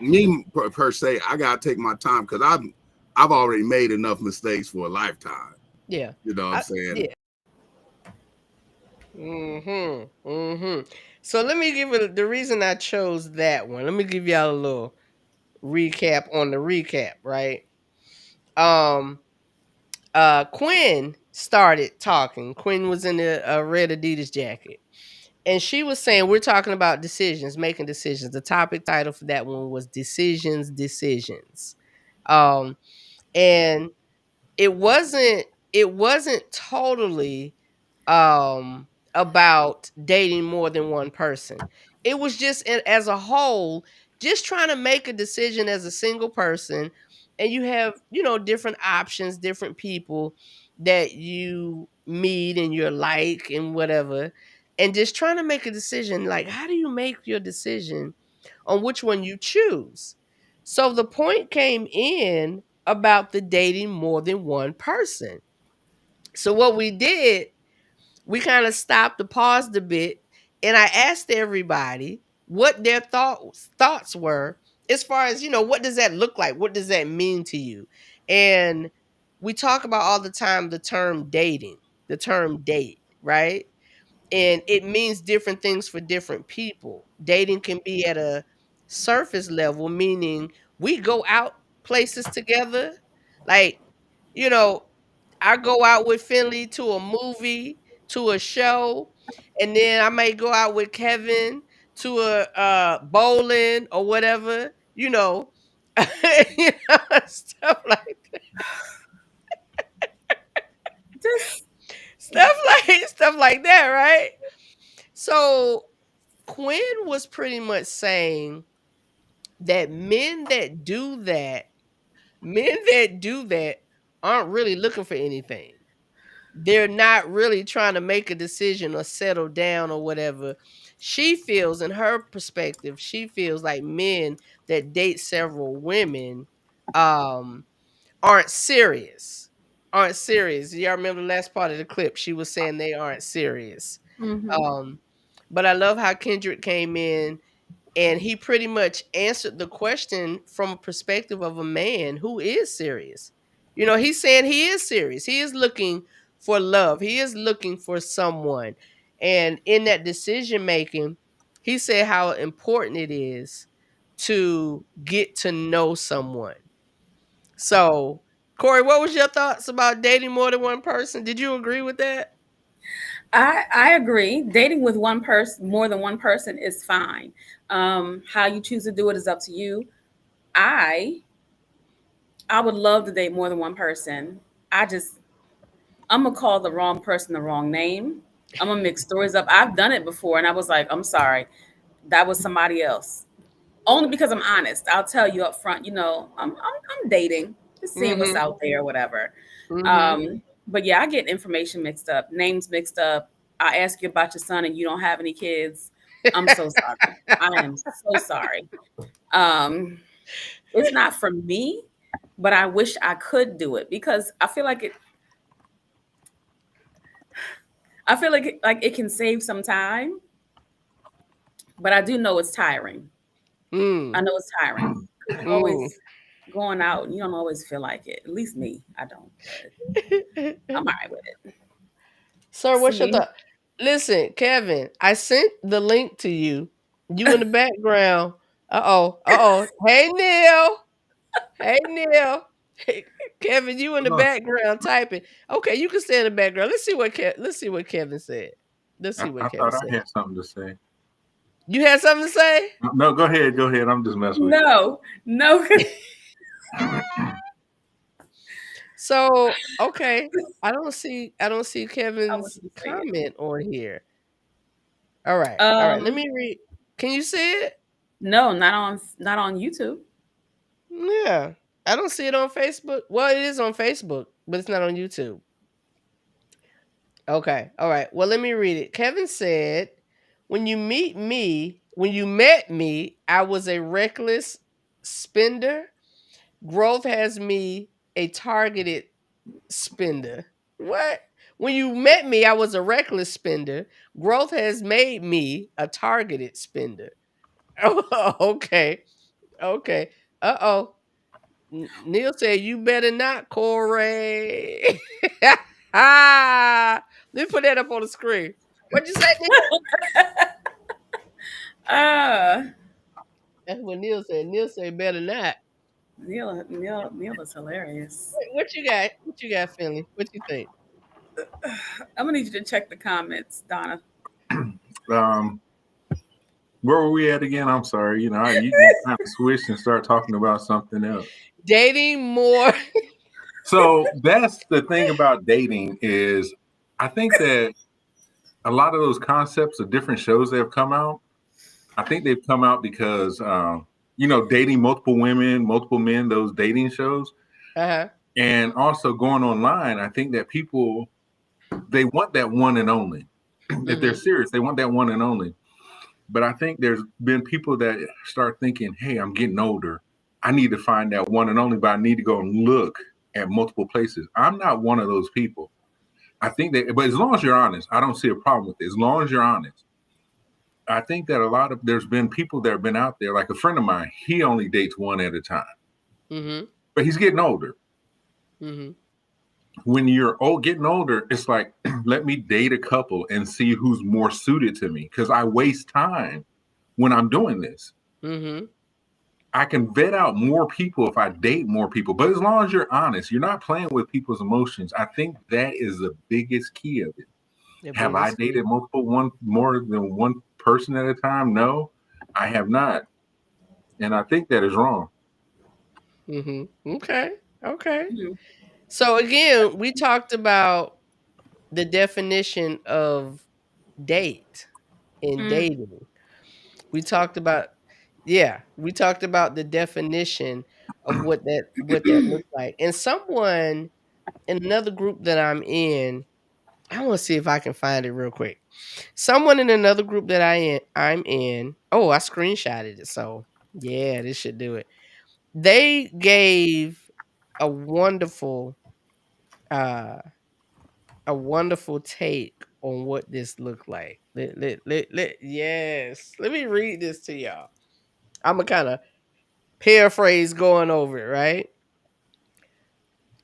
Speaker 8: me per se, I gotta take my time because I've already made enough mistakes for a lifetime.
Speaker 1: Yeah.
Speaker 8: You know what I'm saying?
Speaker 1: Yeah. So let me give it the reason I chose that one. Let me give y'all a little recap on the recap, right? Quinn started talking. Quinn was in a red Adidas jacket. And she was saying, we're talking about decisions, making decisions. The topic title for that one was decisions. And it wasn't totally about dating more than one person. It was just as a whole, just trying to make a decision as a single person and you have, different options, different people that you meet and you're like and whatever, and just trying to make a decision. Like, how do you make your decision on which one you choose? So the point came in about the dating more than one person. So what we did, we kind of stopped and paused a bit, and I asked everybody what their thoughts were as far as, what does that look like? What does that mean to you? And we talk about all the time the term dating, the term date, right? And it means different things for different people. Dating can be at a surface level, meaning we go out places together. Like, you know, I go out with Finley to a movie, to a show, and then I may go out with Kevin to a bowling or whatever, stuff like
Speaker 2: Just
Speaker 1: stuff like that, right? So Quinn was pretty much saying that men that do that aren't really looking for anything. They're not really trying to make a decision or settle down or whatever. She feels, in her perspective, she feels like men that date several women aren't serious. Aren't serious. Y'all remember the last part of the clip? She was saying they aren't serious.
Speaker 2: mhm.
Speaker 1: But I love how Kendrick came in and he pretty much answered the question from a perspective of a man who is serious. He's saying he is serious. He is looking for love. He is looking for someone. And in that decision making, he said how important it is to get to know someone. So, Corey, what was your thoughts about dating more than one person? Did you agree with that?
Speaker 2: I agree. Dating with one person, more than one person, is fine. How you choose to do it is up to you. I would love to date more than one person. I'm gonna call the wrong person the wrong name. I'm gonna mix stories up. I've done it before, and I was like, I'm sorry, that was somebody else. Only because I'm honest. I'll tell you up front. I'm dating, just seeing what's
Speaker 1: Mm-hmm.
Speaker 2: out there, whatever.
Speaker 1: Mm-hmm.
Speaker 2: But yeah, I get information mixed up, names mixed up. I ask you about your son, and you don't have any kids. I'm so sorry. I am so sorry. Um, it's not for me, but I wish I could do it because I feel like it. I feel like it can save some time, but I do know it's tiring. I know it's tiring. You're always going out and you don't always feel like it. At least me, I don't. But I'm all right with it.
Speaker 1: Sir, what's your
Speaker 2: See,
Speaker 1: thought? Listen, Kevin, I sent the link to you. You in the background. Uh-oh. Hey, Neil. Hey, Neil. Hey, Kevin, you in the
Speaker 7: Look,
Speaker 1: background typing. Okay, you can stay in the background. Let's see what Kevin said. Let's see what
Speaker 7: I
Speaker 1: Kevin
Speaker 7: thought
Speaker 1: said.
Speaker 7: I had something to say.
Speaker 1: You had something to say?
Speaker 7: No, go ahead. I'm just messing with
Speaker 2: no.
Speaker 1: So, okay. I don't see
Speaker 2: I
Speaker 1: Kevin's
Speaker 2: want you to say it.
Speaker 1: comment on here. All right. Let
Speaker 2: Um,
Speaker 1: me read. Can you see it?
Speaker 2: no, not on YouTube.
Speaker 1: Yeah. I don't see it on Facebook. Well, it is on Facebook, but it's not on YouTube. Okay. All right. Well, let me read it. Kevin said, when you met me, I was a reckless spender. Growth has me a targeted spender. What? When you met me, I was a reckless spender. Growth has made me a targeted spender. Oh, okay. Okay. Uh-oh. Neil said, you better not, Corey. Let me put that up on the screen. What'd you say, Neil?
Speaker 2: Uh,
Speaker 1: That's what Neil said. Neil said, better not.
Speaker 2: Neil is hilarious.
Speaker 1: What you got? What you got, Finley? What you think?
Speaker 2: I'm gonna need you to check the comments, Donna.
Speaker 7: you. Where were we at again? I'm sorry. You kind of switched and start talking about something else.
Speaker 1: Dating more.
Speaker 7: So that's the thing about dating is I think that a lot of those concepts of different shows that have come out, I think they've come out because dating multiple women, multiple men, those dating shows.
Speaker 1: Uh-huh.
Speaker 7: And also going online, I think that people, they want that one and only. If they're serious, they want that one and only. But I think there's been people that start thinking, hey, I'm getting older. I need to find that one and only, but I need to go and look at multiple places. I'm not one of those people. I think that, but as long as you're honest, I don't see a problem with it. As long as you're honest. I think that there's been people that have been out there, like a friend of mine, he only dates one at a time.
Speaker 1: Mm-hmm.
Speaker 7: But he's getting older.
Speaker 1: Mm-hmm.
Speaker 7: When you're getting older, it's like, let me date a couple and see who's more suited to me, because I waste time when I'm doing this.
Speaker 1: Mm-hmm.
Speaker 7: I can vet out more people if I date more people. But as long as you're honest, you're not playing with people's emotions. I think that is the biggest key of it. Have I dated more than one person at a time? No, I have not. And I think that is wrong.
Speaker 1: Mm-hmm. Okay.
Speaker 2: Mhm.
Speaker 1: So again, we talked about the definition of date in dating. We talked about the definition of what that looks like. And someone in another group that I'm in, I want to see if I can find it real quick. Someone in another group that I'm in. Oh, I screenshotted it. So yeah, this should do it. They gave a wonderful take on what this looked like. Yes. Let me read this to y'all. I'm gonna kind of paraphrase going over it, right?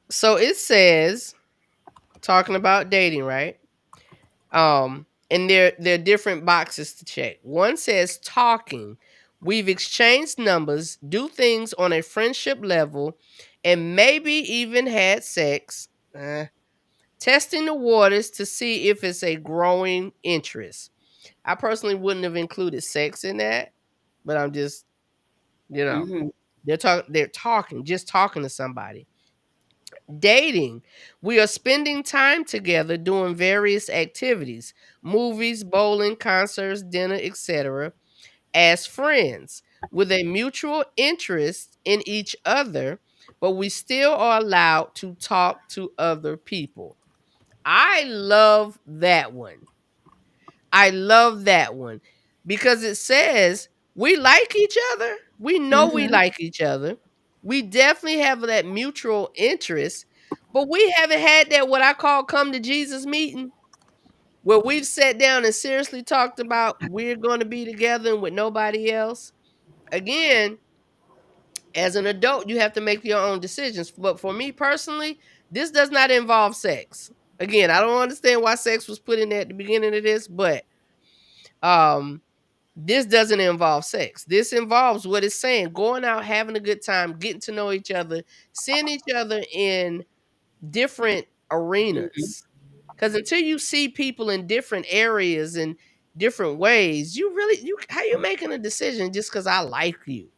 Speaker 1: So it says, talking about dating, right? And there are different boxes to check. One says talking. We've exchanged numbers, do things on a friendship level, and maybe even had sex. Testing the waters to see if it's a growing interest. I personally wouldn't have included sex in that, but I'm just,
Speaker 2: Mhm.
Speaker 1: they're talking, just talking to somebody. Dating. We are spending time together doing various activities, movies, bowling, concerts, dinner, etc., as friends with a mutual interest in each other, but we still are allowed to talk to other people. I love that one. I love that one because it says we like each other. We know we
Speaker 2: Mhm.
Speaker 1: like each other. We definitely have that mutual interest, but we haven't had that what I call come to Jesus meeting where we've sat down and seriously talked about we're going to be together and with nobody else. Again, as an adult, you have to make your own decisions. But for me personally, this does not involve sex. Again, I don't understand why sex was put in there at the beginning of this, but um this doesn't involve sex. This involves what it's saying, going out, having a good time, getting to know each other, seeing each other in different
Speaker 2: Mhm.
Speaker 1: arenas. Because until you see people in different areas and different ways, you how you making a decision just because I like you?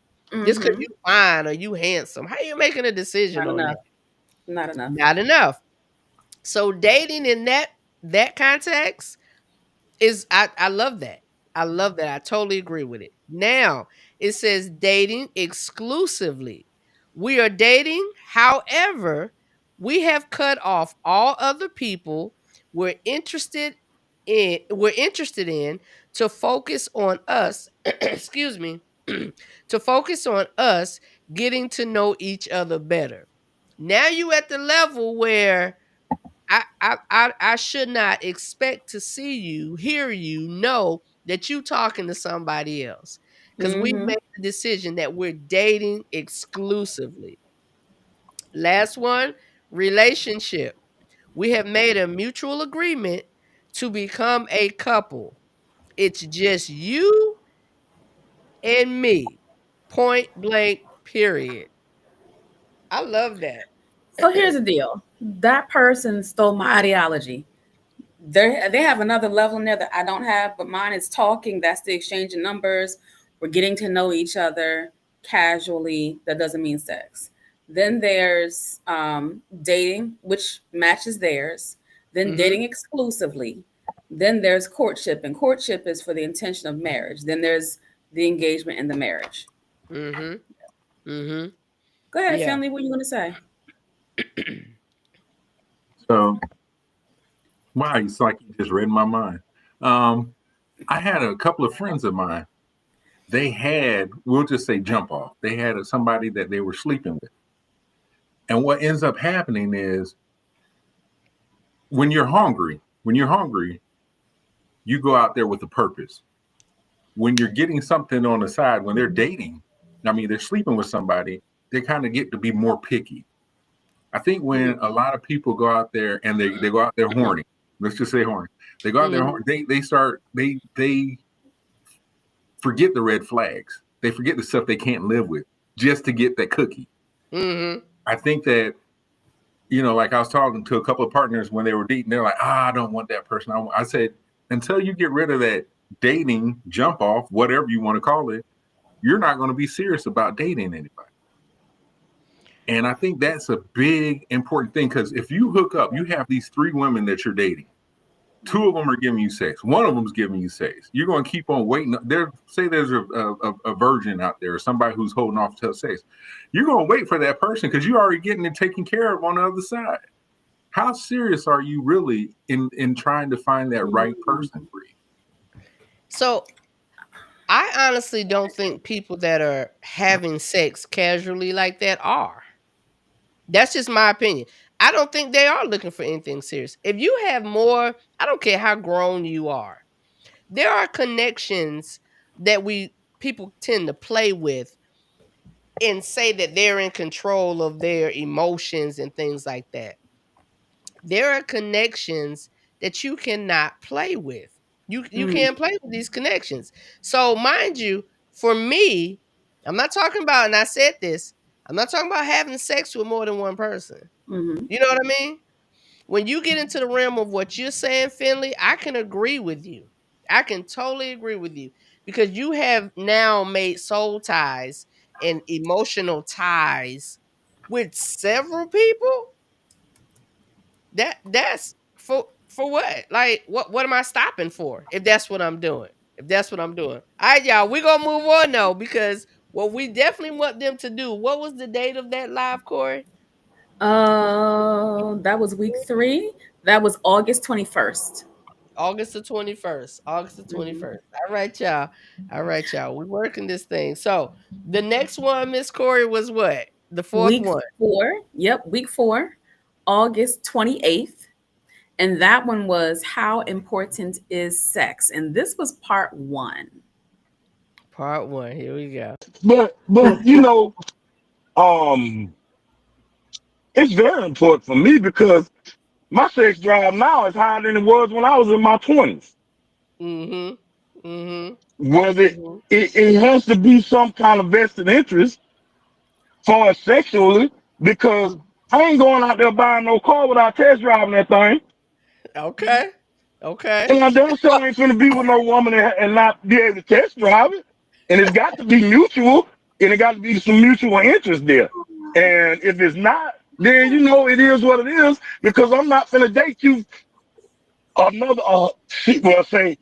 Speaker 1: Just because
Speaker 2: Mhm.
Speaker 1: you fine or you handsome. How you making a decision
Speaker 2: Not
Speaker 1: on
Speaker 2: enough.
Speaker 1: that?
Speaker 2: Not enough.
Speaker 1: Not enough. So dating in that context is I love that. I love that. I totally agree with it. Now, it says dating exclusively. We are dating, however, we have cut off all other people we're interested in to focus on us, excuse me, to focus on us getting to know each other better. Now you at the level where I should not expect to see you, hear you, know that you talking to somebody else. Because we
Speaker 2: Mhm.
Speaker 1: made the decision that we're dating exclusively. Last one, relationship. We have made a mutual agreement to become a couple. It's just you and me. Point blank, period. I love that.
Speaker 2: So here's the deal. That person stole my ideology. They have another level in there that I don't have, but mine is talking. That's the exchange of numbers. We're getting to know each other casually. That doesn't mean sex. Then there's dating, which matches theirs. Then
Speaker 1: Mhm.
Speaker 2: dating exclusively. Then there's courtship, and courtship is for the intention of marriage. Then there's the engagement and the marriage.
Speaker 1: Mm-hmm.
Speaker 2: Go ahead,
Speaker 1: Yeah.
Speaker 2: family. What are you gonna say?
Speaker 7: So, wow, it's like you just read my mind. I had a couple of friends of mine. They had, we'll just say jump off. They had somebody that they were sleeping with. And what ends up happening is when you're hungry, you go out there with a purpose. When you're getting something on the side, when they're dating, I mean, they're sleeping with somebody, they kind of get to be more picky. I think when a lot of people go out there and they go out there horny, let's just say horny, they go out there, they forget the red flags. They forget the stuff they can't live with just to get that cookie.
Speaker 1: Mm-hmm.
Speaker 7: I think that, like I was talking to a couple of partners when they were dating, they're like, I don't want that person. I said, until you get rid of that dating jump off, whatever you want to call it, you're not going to be serious about dating anybody. And I think that's a big, important thing, because if you hook up, you have these 3 women that you're dating. 2 of them are giving you sex. 1 of them's giving you sex. You're going to keep on waiting. Say there's a virgin out there, or somebody who's holding off to sex. You're going to wait for that person because you're already getting it taken care of on the other side. How serious are you really in trying to find that right person for you?
Speaker 1: So I honestly don't think people that are having sex casually like that are. That's just my opinion. I don't think they are looking for anything serious. If you have more, I don't care how grown you are. There are connections that people tend to play with and say that they're in control of their emotions and things like that. There are connections that you cannot play with. You can't play with these connections. So mind you, for me, I'm not talking about, and I said this, I'm not talking about having sex with more than one person.
Speaker 2: Mm-hmm.
Speaker 1: You know what I mean? When you get into the realm of what you're saying, Finley, I can agree with you. I can totally agree with you, because you have now made soul ties and emotional ties with several people. That's for what? Like, what am I stopping for if that's what I'm doing? If that's what I'm doing. All right, y'all, we're gonna move on though, because what we definitely want them to do. What was the date of that live, Corey?
Speaker 2: That was week 3. That was August 21st.
Speaker 1: August the 21st. August the 21st. All right, y'all. All right, y'all. We're working this thing. So the next one, Miss Corey, was what? The fourth
Speaker 2: Week
Speaker 1: one.
Speaker 2: 4. Yep, week 4, August 28th. And that one was how important is sex? And this was part 1.
Speaker 1: Part 1. Here we go.
Speaker 9: But it's very important for me because my sex drive now is higher than it was when I was in my 20s.
Speaker 1: Mm-hmm. Mm-hmm.
Speaker 9: Whether it has to be some kind of vested interest for us sexually, because I ain't going out there buying no car without test driving that thing.
Speaker 1: Okay. Okay.
Speaker 9: And I damn sure ain't finna be with no woman and not be able to test drive it. And it's got to be mutual, and it got to be some mutual interest there. And if it's not, then it is what it is, because I'm not finna date you another say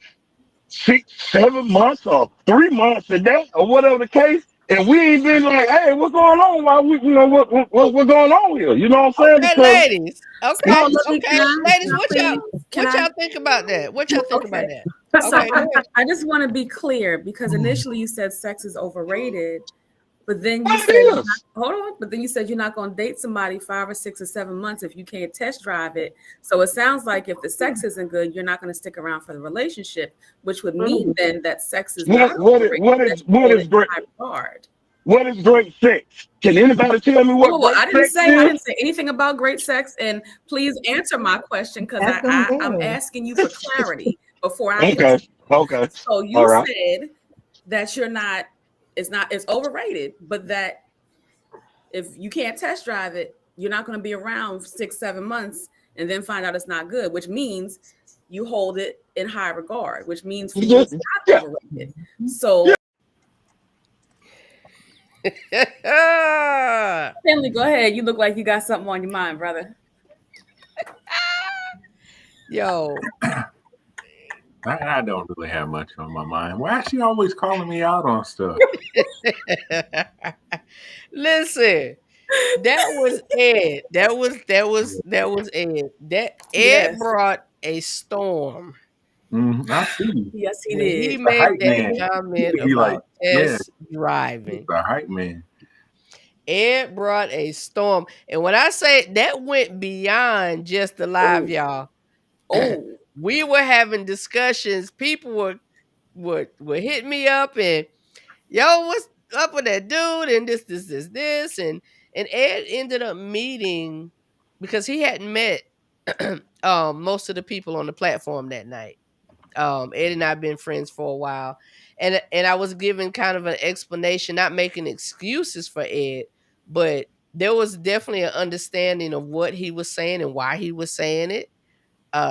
Speaker 9: 6, 7 months or 3 months a day or whatever the case. And we ain't been like, hey, what's going on? Why we what's going on here? You know what I'm saying?
Speaker 1: Okay,
Speaker 9: Because
Speaker 1: ladies. Okay.
Speaker 2: No, let me-
Speaker 1: Okay.
Speaker 2: can I-
Speaker 1: Ladies,
Speaker 2: can I
Speaker 1: what
Speaker 2: please-
Speaker 1: y'all think about that? What y'all think about
Speaker 2: Okay.
Speaker 1: that?
Speaker 2: So
Speaker 1: Okay, go ahead.
Speaker 2: I just want to be clear, because initially you said sex is overrated, but then you
Speaker 9: it
Speaker 2: said
Speaker 9: is.
Speaker 2: hold on, but then you said you're not going to date somebody 5 or 6 or 7 months if you can't test drive it. So it sounds like if the sex isn't good, you're not going to stick around for the relationship, which would mean then that sex is not
Speaker 9: What
Speaker 2: overrated,
Speaker 9: is
Speaker 2: that you hold it in
Speaker 9: great?
Speaker 2: high regard.
Speaker 9: What is great sex? Can anybody tell me what
Speaker 2: Well, I
Speaker 9: great
Speaker 2: didn't
Speaker 9: sex is?
Speaker 2: say I didn't say anything about great sex, and please answer my question, because
Speaker 6: That's on
Speaker 2: I'm
Speaker 6: there.
Speaker 2: asking you for clarity before I
Speaker 9: Okay.
Speaker 2: answer.
Speaker 9: Okay.
Speaker 2: So you
Speaker 9: All right.
Speaker 2: said that it's overrated, but that if you can't test drive it, you're not going to be around 6, 7 months and then find out it's not good, which means you hold it in high regard, which means for you it's not
Speaker 9: Yeah.
Speaker 2: overrated. So Finley, go ahead. You look like you got something on your mind, brother.
Speaker 1: Yo,
Speaker 7: I don't really have much on my mind. Why is she always calling me out on stuff?
Speaker 1: Listen, that was Ed. That was Ed. That Ed
Speaker 2: Yes.
Speaker 1: brought a storm.
Speaker 7: I see.
Speaker 2: Yes, he
Speaker 1: When he
Speaker 2: did.
Speaker 1: made
Speaker 7: hype
Speaker 1: that
Speaker 7: man.
Speaker 1: comment
Speaker 7: He like,
Speaker 1: about
Speaker 7: yeah,
Speaker 1: test driving.
Speaker 7: the hype man.
Speaker 1: Ed brought a storm. And when I say that went beyond just the live,
Speaker 2: Oh.
Speaker 1: y'all.
Speaker 2: Oh,
Speaker 1: We were having discussions. People would hit me up and, yo, what's up with that dude? And this. And Ed ended up meeting, because he hadn't met most of the people on the platform that night. Ed and I have been friends for a while. And I was giving kind of an explanation, not making excuses for Ed, but there was definitely an understanding of what he was saying and why he was saying it.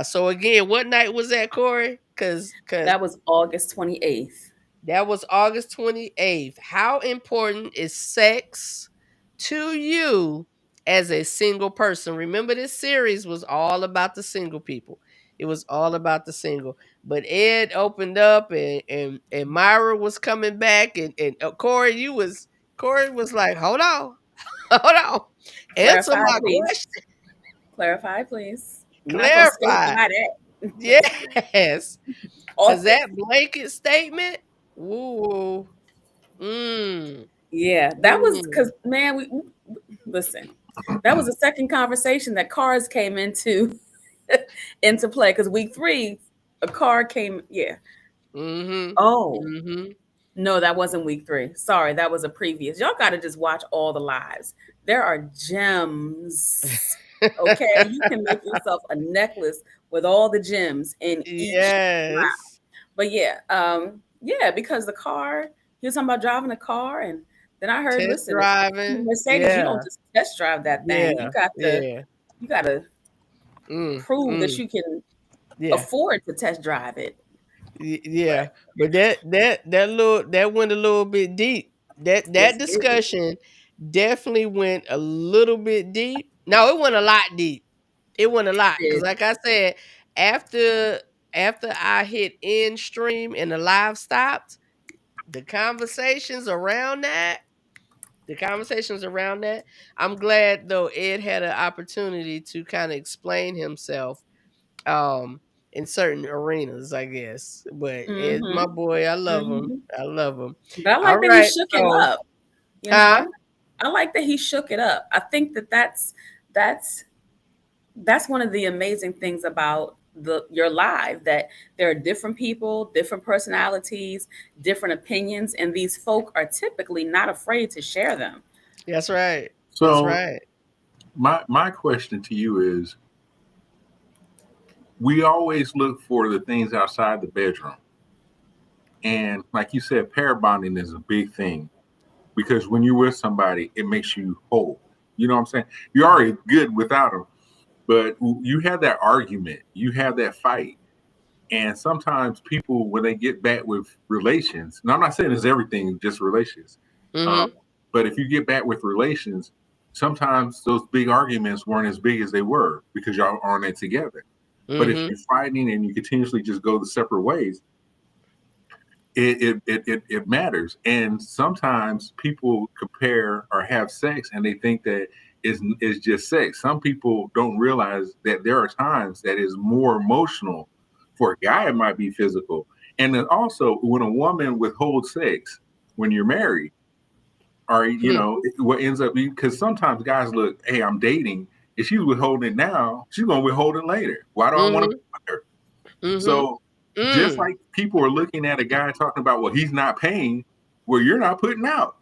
Speaker 1: So again, what night was that, Corey? Because
Speaker 2: that was August 28th.
Speaker 1: that was August 28th. How important is sex to you as a single person? Remember, this series was all about the single people. It was all about the single. But Ed opened up, and Myra was coming back, and Corey was like, hold on, hold on, answer
Speaker 2: Clarify,
Speaker 1: my
Speaker 2: please.
Speaker 1: question.
Speaker 2: Clarify, please. We're not gonna
Speaker 1: Clarify.
Speaker 2: clarify that.
Speaker 1: Yes.
Speaker 2: All
Speaker 1: Because that blanket statement, ooh,
Speaker 2: Yeah, that was because, man, we listen. That was the second conversation that cars came into play, because week 3, a car came. Yeah. Oh, no, that wasn't week 3. Sorry, that was a previous. Y'all got to just watch all the lives. There are gems. Okay, you can make yourself a necklace with all the gems in each live.
Speaker 1: yes.
Speaker 2: But yeah, because the car, he was talking about driving a car, and then I heard,
Speaker 1: Test
Speaker 2: listen,
Speaker 1: driving.
Speaker 2: Mercedes, you don't just test drive that thing. You got to, prove that you can afford to test drive it.
Speaker 1: Yeah, but that went a little bit deep. That discussion definitely went a little bit deep. No, it went a lot deep. It went a lot, because like I said, after I hit end stream and the live stopped, the conversations around that, I'm glad though Ed had an opportunity to kind of explain himself in certain arenas, I guess. But Ed's my boy. I love him. I love him.
Speaker 2: But I like that he shook it up. You know, I like that he shook it up. I think that's one of the amazing things about your live, that there are different people, different personalities, different opinions, and these folk are typically not afraid to share them.
Speaker 1: That's right.
Speaker 7: So
Speaker 1: that's right.
Speaker 7: My question to you is, we always look for the things outside the bedroom. And like you said, pair bonding is a big thing, because when you're with somebody, it makes you whole. You know what I'm saying? You're already good without them, but you have that argument, you have that fight. And sometimes people, when they get back with relations, and I'm not saying it's everything, just relations, but if you get back with relations, sometimes those big arguments weren't as big as they were because y'all aren't in together. But if you're fighting and you continuously just go the separate ways, it matters. And sometimes people compare or have sex and they think that it's just sex. Some people don't realize that there are times that is more emotional. For a guy, it might be physical. And then also, when a woman withholds sex when you're married, or what ends up being, because sometimes guys look, hey, I'm dating. If she's withholding it now, she's gonna withhold it later. Why do I want to be with her? So just like people are looking at a guy talking about, well, he's not paying, well, you're not putting out.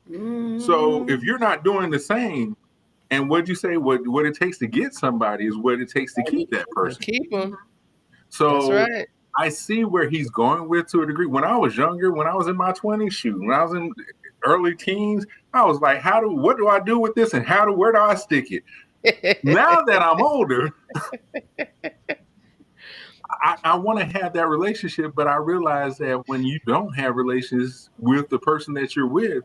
Speaker 7: So if you're not doing the same, and what'd you say? What it takes to get somebody is what it takes to keep that person.
Speaker 1: Keep them.
Speaker 7: So
Speaker 1: that's right.
Speaker 7: I see where he's going with, to a degree. When I was younger, when I was in my 20s, when I was in early teens, I was like, what do I do with this, and where do I stick it? Now that I'm older, I want to have that relationship, but I realize that when you don't have relations with the person that you're with,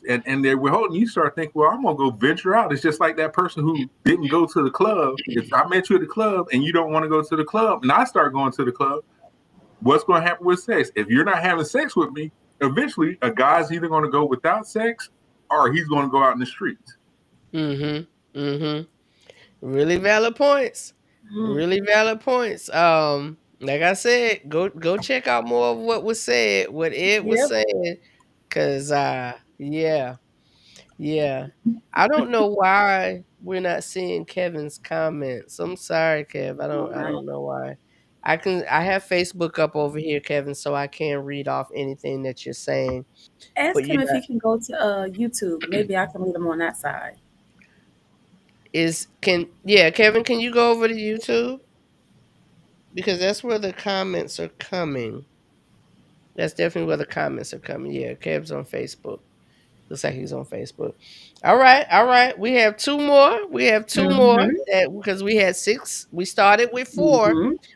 Speaker 7: and they're withholding, you start thinking, well, I'm gonna go venture out. It's just like that person who didn't go to the club. If I met you at the club and you don't want to go to the club, and I start going to the club, what's going to happen with sex? If you're not having sex with me, eventually a guy's either going to go without sex or he's going to go out in the streets.
Speaker 1: Really valid points. Really valid points. Like I said, go check out more of what was said, what Ed was saying, because yeah. I don't know why we're not seeing Kevin's comments. I'm sorry, Kev. I don't know why. I have Facebook up over here, Kevin, so I can read off anything that you're saying.
Speaker 2: Ask him if he can go to YouTube. Maybe I can read him on that side.
Speaker 1: Kevin, can you go over to YouTube? Because that's where the comments are coming. That's definitely where the comments are coming. Yeah, Kev's on Facebook. Looks like he's on Facebook. All right. We have two more. Because we had 6. We started with 4.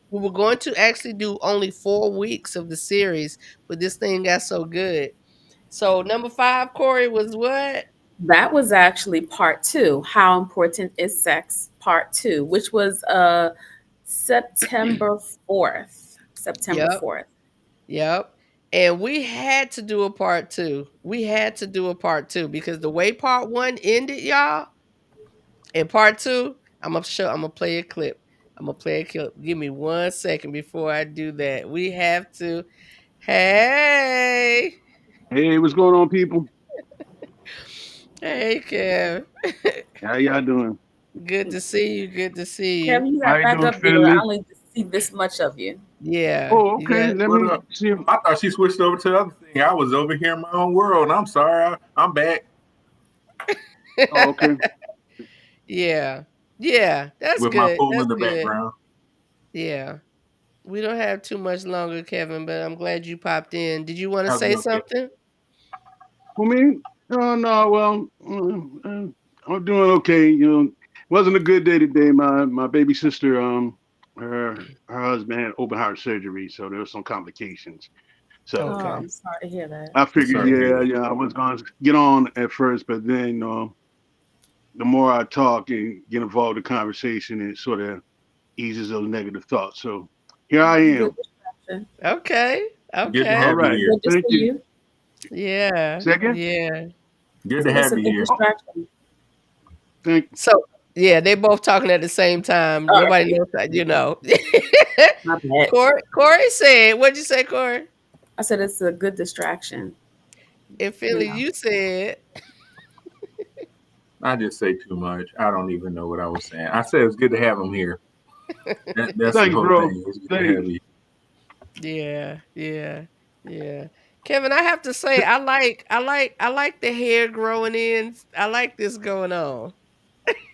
Speaker 1: We were going to actually do only 4 weeks of the series, but this thing got so good. So number 5, Corey, was what?
Speaker 2: That was actually part 2. How important is sex? Part 2, which was September 4th.
Speaker 1: Yep. And we had to do a part 2. Because the way part 1 ended, y'all, in part 2, I'm gonna play a clip. Give me 1 second before I do that. We have to. Hey,
Speaker 9: what's going on, people?
Speaker 1: Hey, Kev.
Speaker 9: How y'all doing?
Speaker 1: Good to see you.
Speaker 2: Kevin, you got back up there. I only see this much of you.
Speaker 1: Yeah.
Speaker 9: Oh, okay. Let me see.
Speaker 7: I thought she switched over to the other thing. I was over here in my own world. I'm sorry. I'm back.
Speaker 9: Oh, okay.
Speaker 1: Yeah. That's
Speaker 7: with
Speaker 1: good.
Speaker 7: My phone
Speaker 1: that's
Speaker 7: in the
Speaker 1: good.
Speaker 7: background.
Speaker 1: Yeah. We don't have too much longer, Kevin, but I'm glad you popped in. Did you want to say something?
Speaker 9: For me? No. Well, I'm doing okay. Wasn't a good day today. My baby sister, her husband had open heart surgery, so there were some complications. So
Speaker 2: I'm sorry to hear that.
Speaker 9: I figured, I was going to get on at first, but then the more I talk and get involved in the conversation, it sort of eases those negative thoughts. So here I am.
Speaker 1: Okay.
Speaker 7: Good to have you here.
Speaker 9: Thank you.
Speaker 1: Yeah.
Speaker 9: Second?
Speaker 1: Yeah.
Speaker 7: Good to have you here.
Speaker 9: Thank you.
Speaker 1: So they both talking at the same time. Nobody knows that, Corey said, what'd you say, Corey?
Speaker 2: I said it's a good distraction.
Speaker 1: And Philly, you said.
Speaker 7: I just say too much. I don't even know what I was saying. I said it's good to have him here. That's
Speaker 9: Thank
Speaker 7: the whole
Speaker 9: bro.
Speaker 7: thing. It's good to have you.
Speaker 1: Yeah. Kevin, I have to say, I like the hair growing in. I like this going on.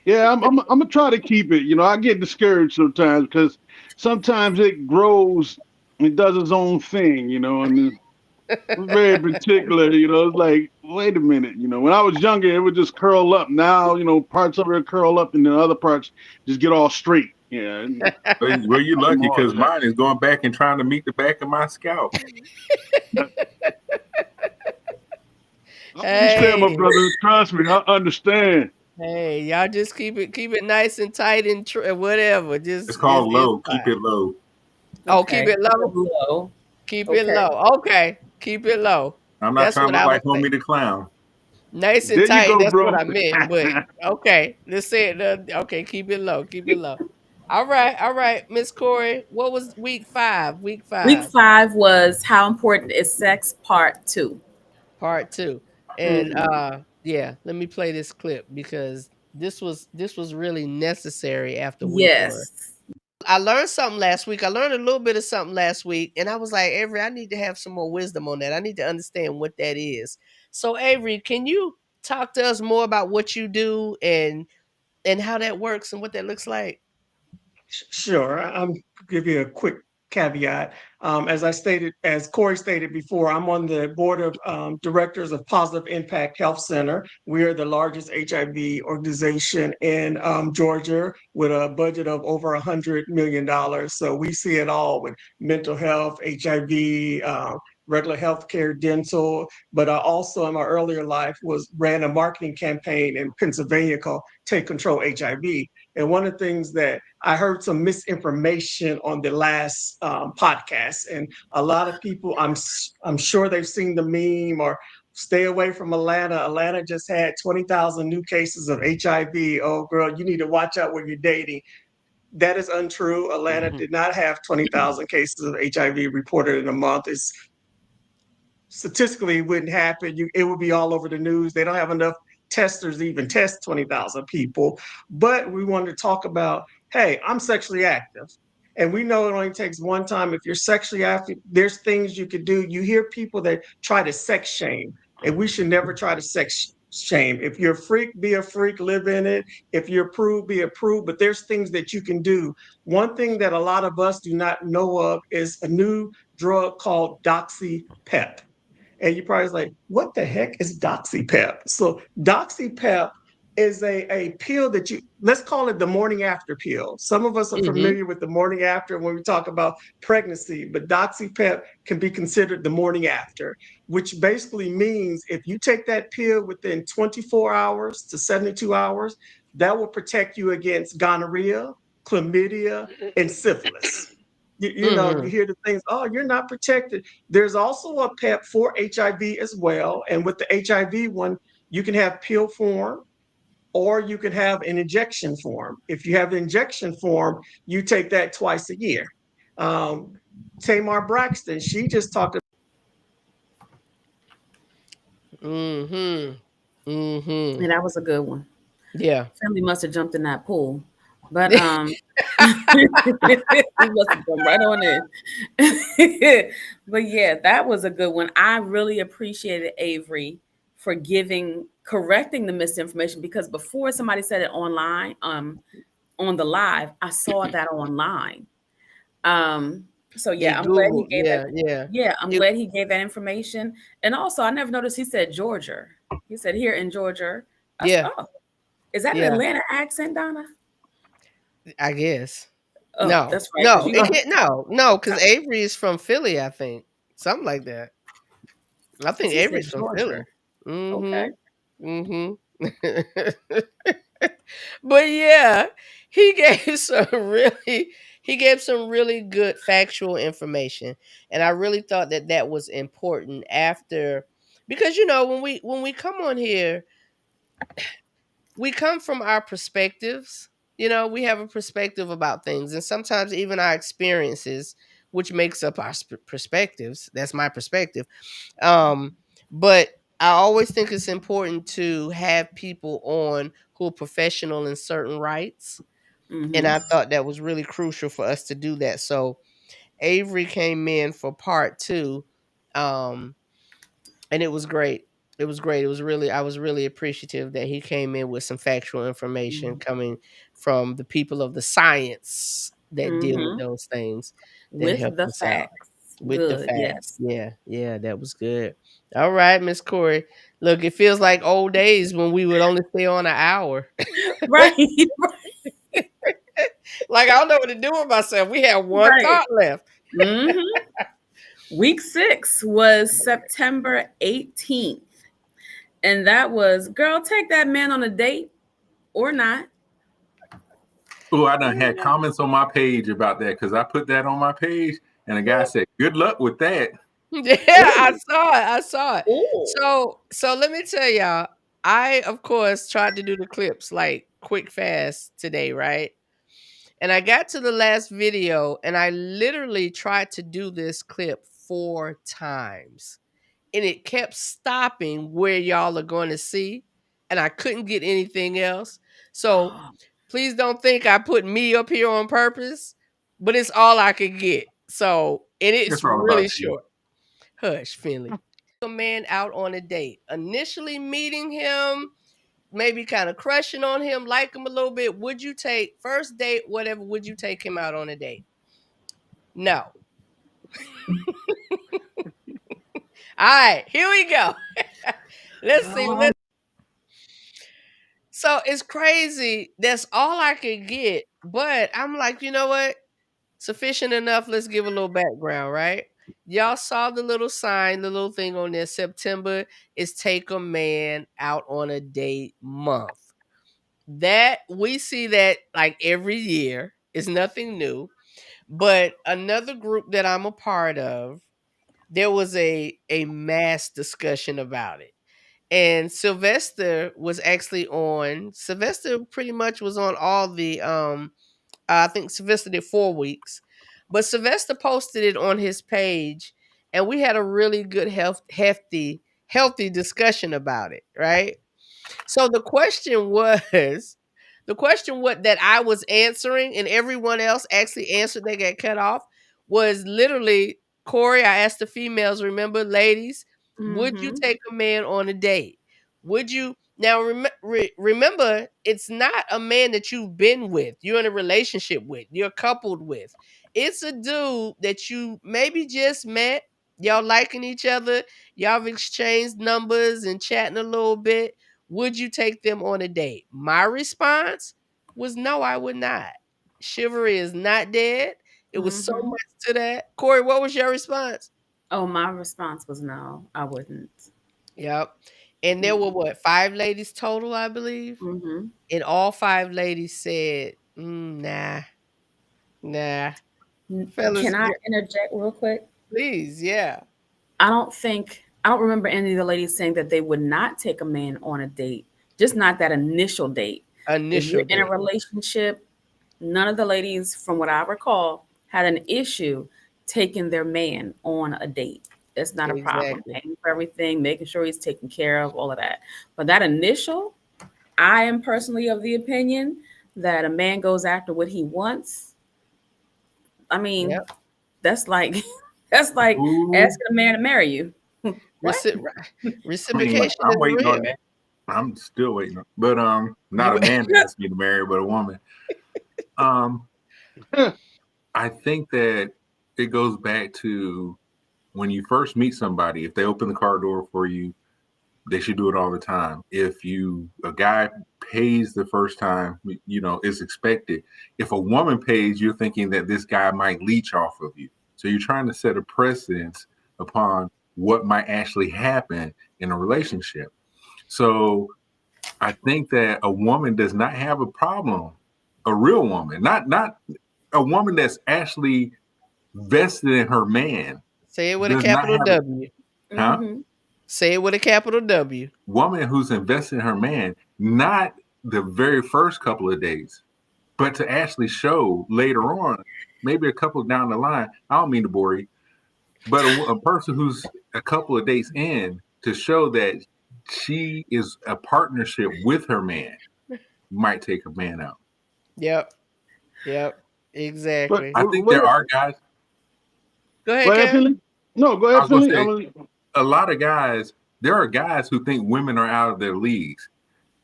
Speaker 9: Yeah, I'm gonna try to keep it. I get discouraged sometimes because sometimes it grows and does its own thing, and it's very particular, It's like, wait a minute, when I was younger, it would just curl up. Now, parts of it curl up and then other parts just get all straight. Yeah.
Speaker 7: Well, you're lucky because mine is going back and trying to meet the back of my scalp.
Speaker 9: I understand, my brother. Trust me, I understand.
Speaker 1: Hey, y'all just keep it nice and tight and whatever.
Speaker 7: It's called low. Keep it low.
Speaker 1: Oh, keep it low. Keep it low. Okay, keep it low.
Speaker 7: I'm not trying to look like Homie the Clown.
Speaker 1: Nice and tight. That's bro. What I meant. But okay, let's say it. Okay, keep it low. All right, Miss Corey. What was week 5? Week
Speaker 2: 5 was How Important Is Sex? Part 2.
Speaker 1: And let me play this clip because this was really necessary after week 1. I learned something last week. I learned a little bit of something last week, and I was like, Avery, I need to have some more wisdom on that. I need to understand what that is. So, Avery, can you talk to us more about what you do and how that works and what that looks like?
Speaker 10: Sure. I'll give you a quick caveat. As Corey stated before, I'm on the board of directors of Positive Impact Health Center. We are the largest HIV organization in Georgia with a budget of over $100 million. So we see it all with mental health, HIV, regular healthcare, dental, but I also in my earlier life ran a marketing campaign in Pennsylvania called Take Control HIV. And one of the things that I heard some misinformation on the last podcast, and a lot of people, I'm sure they've seen the meme or stay away from Atlanta. Atlanta just had 20,000 new cases of HIV. Oh, girl, you need to watch out when you're dating. That is untrue. Atlanta did not have 20,000 cases of HIV reported in a month. It's statistically, it wouldn't happen. It would be all over the news. They don't have enough testers to even test 20,000 people. But we wanted to talk about, hey, I'm sexually active. And we know it only takes one time. If you're sexually active, there's things you could do. You hear people that try to sex shame, and we should never try to sex shame. If you're a freak, be a freak, live in it. If you're approved, be approved. But there's things that you can do. One thing that a lot of us do not know of is a new drug called DoxyPep. And you're probably like, what the heck is DoxyPep? So DoxyPep is a pill that let's call it the morning after pill. Some of us are familiar with the morning after when we talk about pregnancy, but DoxyPep can be considered the morning after, which basically means if you take that pill within 24 hours to 72 hours, that will protect you against gonorrhea, chlamydia, and syphilis. You know, you hear the things, oh, you're not protected. There's also a PEP for HIV as well. And with the HIV one, you can have pill form or you can have an injection form. If you have the injection form, you take that twice a year. Tamar Braxton, she just talked
Speaker 2: And that was a good one.
Speaker 1: Yeah.
Speaker 2: Family must have jumped in that pool. But he must have gone right on in. But yeah, that was a good one. I really appreciated Avery for correcting the misinformation, because before somebody said it online, on the live, I saw that online. So yeah, I'm glad he gave that. Yeah, I'm glad he gave that information. And also, I never noticed he said Georgia. He said here in Georgia.
Speaker 1: Yeah.
Speaker 2: Oh, is that an Atlanta accent, Donna?
Speaker 1: I guess.
Speaker 2: Oh,
Speaker 1: no,
Speaker 2: that's right.
Speaker 1: no, it can't, no, because Avery is from Philly, I think, something like that. I think Avery's from Philly.
Speaker 2: Okay.
Speaker 1: But yeah, he gave some really good factual information, and I really thought that was important because when we come on here, we come from our perspectives. We have a perspective about things, and sometimes even our experiences, which makes up our perspectives. That's my perspective. But I always think it's important to have people on who are professional in certain rights. And I thought that was really crucial for us to do that. So Avery came in for part 2. And it was great. It was great. I was really appreciative that he came in with some factual information coming from the people of the science that deal with those things.
Speaker 2: With the facts.
Speaker 1: With the facts. Yes. Yeah, that was good. All right, Miss Corey. Look, it feels like old days when we would only stay on an hour.
Speaker 2: Right.
Speaker 1: Like, I don't know what to do with myself. We have one thought left.
Speaker 2: Week 6 was September 18th. And that was, girl, take that man on a date or not.
Speaker 7: Oh, I done had comments on my page about that, because I put that on my page and a guy said, good luck with that.
Speaker 1: Yeah, I saw it. Ooh. So let me tell y'all, I, of course, tried to do the clips like quick, fast today, right? And I got to the last video, and I literally tried to do this clip 4 times. And it kept stopping where y'all are going to see, and I couldn't get anything else. So please don't think I put me up here on purpose, but it's all I could get. So, and it's really short. Hush, Finley. A man out on a date, initially meeting him, maybe kind of crushing on him, like him a little bit. Would you take first date, whatever? Would you take him out on a date? No. All right, here we go. Let's see. So it's crazy. That's all I could get. But I'm like, you know what? Sufficient enough. Let's give a little background, right? y'all saw the little sign, the little thing on there. September is Take a Man Out on a Date month. That we see that like every year. It's nothing new. But another group that I'm a part of, there was a mass discussion about it. And Sylvester was actually on. Sylvester pretty much was on all the I think Sylvester did 4 weeks. But Sylvester posted it on his page, and we had a really good healthy discussion about it, right? So the question what that I was answering and everyone else actually answered, they got cut off, was literally, Corey, I asked the females, remember, ladies, would you
Speaker 2: Mhm.
Speaker 1: take a man on a date? Would you now remember, it's not a man that you've been with, you're in a relationship with, you're coupled with. It's a dude that you maybe just met, y'all liking each other, y'all have exchanged numbers and chatting a little bit. Would you take them on a date? My response was no, I would not. Chivalry is not dead. It was so
Speaker 2: Mhm.
Speaker 1: much to that. Corey, what was your response?
Speaker 2: Oh, my response was no, I wouldn't.
Speaker 1: Yep. And there were what, 5 ladies total, I believe?
Speaker 2: Mhm.
Speaker 1: And all 5 ladies said, nah, nah. Fellas,
Speaker 2: Can I interject real quick?
Speaker 1: please, yeah.
Speaker 2: I don't remember any of the ladies saying that they would not take a man on a date, just not that initial date. If you're
Speaker 1: Initial
Speaker 2: in a
Speaker 1: date.
Speaker 2: relationship, none of the ladies, from what I recall, had an issue taking their man on a date. It's not a problem.
Speaker 1: Exactly.
Speaker 2: Paying for everything, making sure he's taken care of, all of that. But that initial, I am personally of the opinion that a man goes after what he wants. I mean,
Speaker 1: Yep.
Speaker 2: that's like that's like
Speaker 7: Ooh,
Speaker 2: asking a man to marry you. What?
Speaker 7: I
Speaker 1: Reciprocation
Speaker 7: mean, I'm
Speaker 1: is
Speaker 7: waiting on
Speaker 1: real.
Speaker 7: that. I'm still waiting, but not a man to ask me to marry, but a woman. I think that it goes back to when you first meet somebody. If they open the car door for you, they should do it all the time. If a guy pays the first time, it's expected. If a woman pays, you're thinking that this guy might leech off of you. So you're trying to set a precedence upon what might actually happen in a relationship. So I think that a woman does not have a problem, a real woman, not a woman that's actually vested in her man.
Speaker 1: Say it with a
Speaker 7: Does not
Speaker 1: capital
Speaker 7: have
Speaker 1: W.
Speaker 7: Huh?
Speaker 2: Mhm.
Speaker 1: Say it with a capital W.
Speaker 7: Woman who's invested in her man, not the very first couple of days, but to actually show later on, maybe a couple down the line. I don't mean to bore you, but a person who's a couple of days in to show that she is a partnership with her man might take a man out.
Speaker 1: Yep.
Speaker 9: But
Speaker 1: Exactly.
Speaker 7: I think
Speaker 9: what
Speaker 7: there are guys.
Speaker 1: Go
Speaker 9: go
Speaker 1: ahead,
Speaker 9: ahead,
Speaker 1: Kevin.
Speaker 9: Finley. No, go
Speaker 7: I
Speaker 9: ahead,
Speaker 7: was going
Speaker 9: Finley.
Speaker 7: to say, a lot of guys, there are guys who think women are out of their leagues.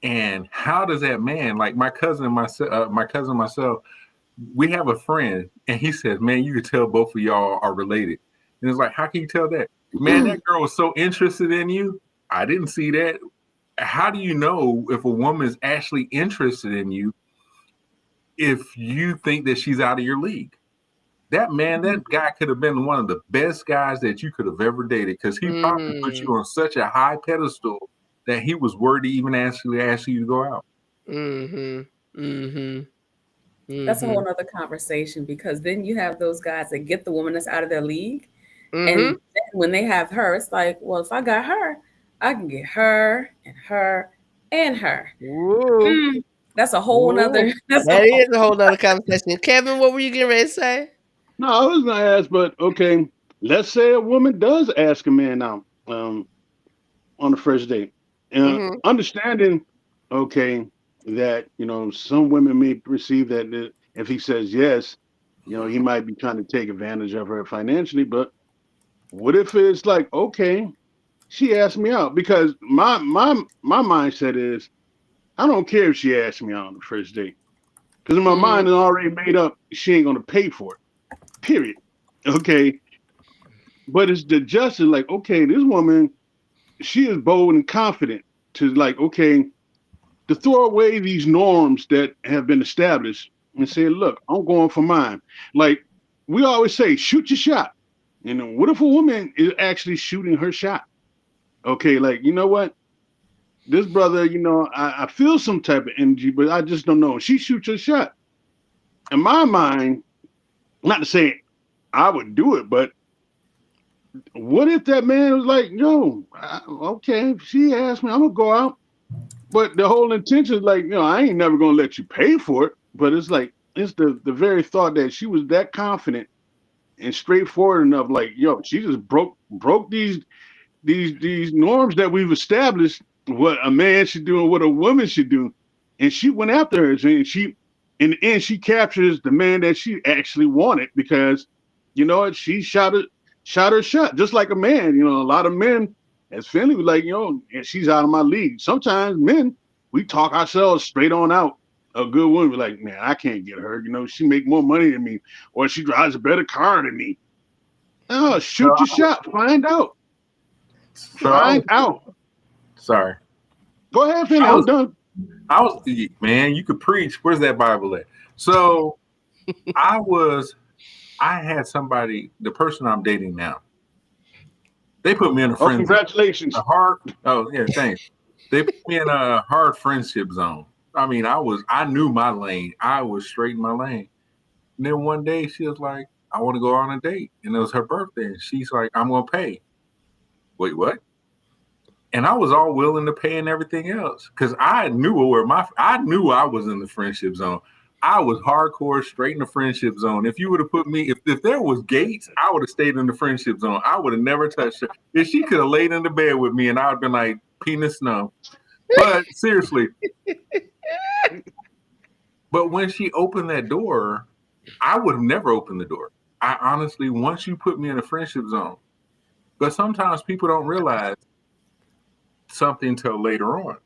Speaker 7: And how does that man, like my cousin and myself, we have a friend, and he says, man, you could tell both of y'all are related. And it's like, how can you tell that? Man, that girl was so interested in you. I didn't see that. How do you know if a woman is actually interested in you if you think that she's out of your league? That guy could have been one of the best guys that you could have ever dated, because he probably put you on such a high pedestal that he was worthy to even ask you to go out.
Speaker 2: That's a whole nother conversation, because then you have those guys that get the woman that's out of their league.
Speaker 1: Mm-hmm.
Speaker 2: And then when they have her, it's like, well, if I got her, I can get her and her and her. That's a whole nother.
Speaker 1: That is a whole nother conversation. Kevin, what were you getting ready to say?
Speaker 9: No, I was gonna ask, but okay, let's say a woman does ask a man out on the first date. Understanding, okay, that some women may perceive that if he says yes, he might be trying to take advantage of her financially. But what if it's like, okay, she asked me out? Because my mindset is, I don't care if she asked me out on the first date, because in my mind is already made up. She ain't gonna pay for it. Period. Okay. But it's the justice, like, okay, this woman, she is bold and confident to, like, okay, to throw away these norms that have been established and say, look, I'm going for mine. Like we always say, shoot your shot.
Speaker 11: And what if a woman is actually shooting her shot? Okay, like, you know what? This brother, I feel some type of energy, but I just don't know. She shoots her shot. In my mind, not to say I would do it, but what if that man was like, yo, okay, she asked me, I'm gonna go out. But the whole intention is like, I ain't never gonna let you pay for it. But it's like, it's the very thought that she was that confident and straightforward enough, like, yo, she just broke these norms that we've established, what a man should do and what a woman should do. And she went after her, and she, in the end, she captures the man that she actually wanted, because you know what, she shot her shot just like a man. A lot of men, as Finley was like, and she's out of my league. Sometimes men, we talk ourselves straight on out. A good woman, we're like, man, I can't get her. She make more money than me, or she drives a better car than me. Oh, shoot your shot, find out. Find out.
Speaker 7: Sorry.
Speaker 11: Go ahead, Finley. I'm done.
Speaker 7: Man, you could preach. Where's that Bible at? So I had somebody, the person I'm dating now, they put me in a friend.
Speaker 11: Congratulations.
Speaker 7: Oh, yeah, thanks. They put me in a hard friendship zone. I mean, I knew my lane. I was straight in my lane. And then one day she was like, I want to go on a date. And it was her birthday. And she's like, I'm going to pay. Wait, what? And I was all willing to pay and everything else, because I knew I was in the friendship zone. I was hardcore, straight in the friendship zone. If you would have put me, if there was gates, I would have stayed in the friendship zone. I would have never touched her. If she could have laid in the bed with me, and I would have been like, penis no. But seriously. But when she opened that door, I would have never opened the door. I honestly, once you put me in a friendship zone, but sometimes people don't realize something till later on.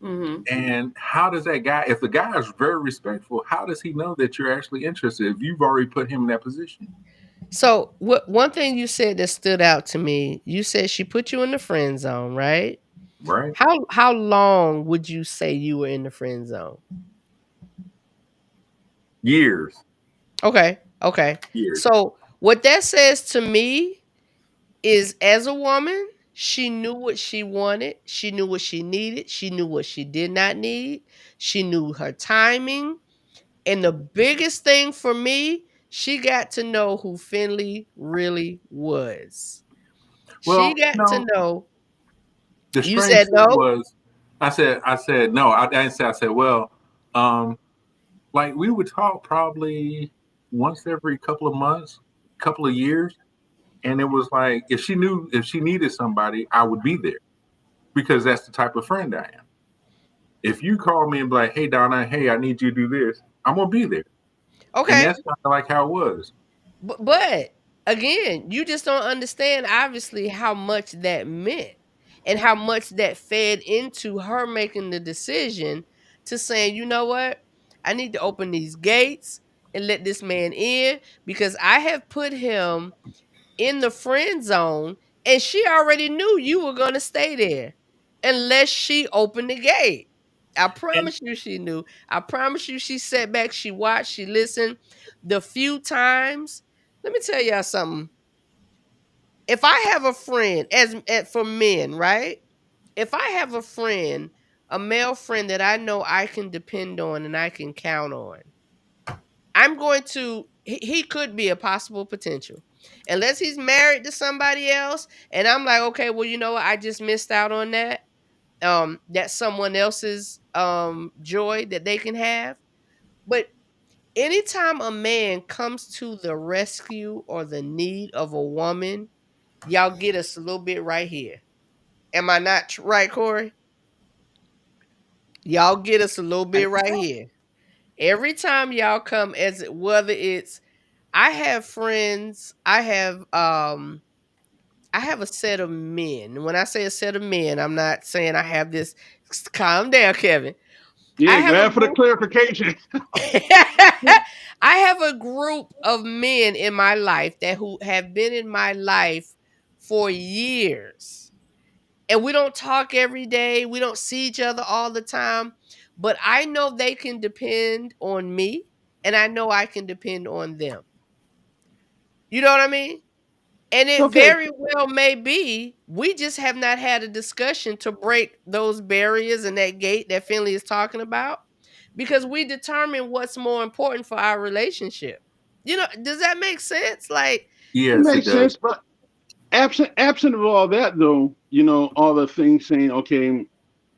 Speaker 7: Mm-hmm. And how does that guy, if the guy is very respectful, how does he know that you're actually interested if you've already put him in that position?
Speaker 1: So one thing you said that stood out to me, you said she put you in the friend zone, right?
Speaker 7: Right.
Speaker 1: How long would you say you were in the friend zone?
Speaker 7: Years.
Speaker 1: Okay.
Speaker 7: Years.
Speaker 1: So what that says to me is, as a woman, she knew what she wanted. She knew what she needed. She knew what she did not need. She knew her timing. And the biggest thing for me, she got to know who Finley really was.
Speaker 7: Well,
Speaker 1: she got to know.
Speaker 7: The
Speaker 1: you said no?
Speaker 7: Was, I said no. I didn't say. I said, well, like we would talk probably once every couple of months, couple of years. And it was like, if she needed somebody, I would be there, because that's the type of friend I am. If you call me and be like, hey, Donna, hey, I need you to do this, I'm going to be there.
Speaker 1: Okay.
Speaker 7: And that's kind of like how it was.
Speaker 1: But again, you just don't understand, obviously, how much that meant and how much that fed into her making the decision to saying, you know what? I need to open these gates and let this man in, because I have put him in the friend zone, and she already knew you were going to stay there unless she opened the gate. I promise you she knew. I promise you she sat back, she watched, she listened. The few times, let me tell y'all something. If I have a friend, for men, right? If I have a friend, a male friend that I know I can depend on and I can count on, I'm going to, he could be a possible potential. Unless he's married to somebody else, and I'm like, okay, well, you know what? I just missed out on that. That's someone else's joy that they can have. But anytime a man comes to the rescue or the need of a woman, y'all get us a little bit right here. Am I not right, Corey? Y'all get us a little bit right here. Every time y'all come, whether it's, I have friends, I have a set of men. When I say a set of men, I'm not saying I have this. Calm down, Kevin.
Speaker 11: Yeah, glad for the clarification.
Speaker 1: I have a group of men in my life who have been in my life for years. And we don't talk every day. We don't see each other all the time. But I know they can depend on me, and I know I can depend on them. You know what I mean? And it
Speaker 11: Okay.
Speaker 1: very well may be we just have not had a discussion to break those barriers and that gate that Finley is talking about, because we determine what's more important for our relationship. Does that make sense? Like,
Speaker 11: It
Speaker 7: Yes, it
Speaker 11: makes
Speaker 7: does.
Speaker 11: sense, but absent of all that, though, all the things saying, okay,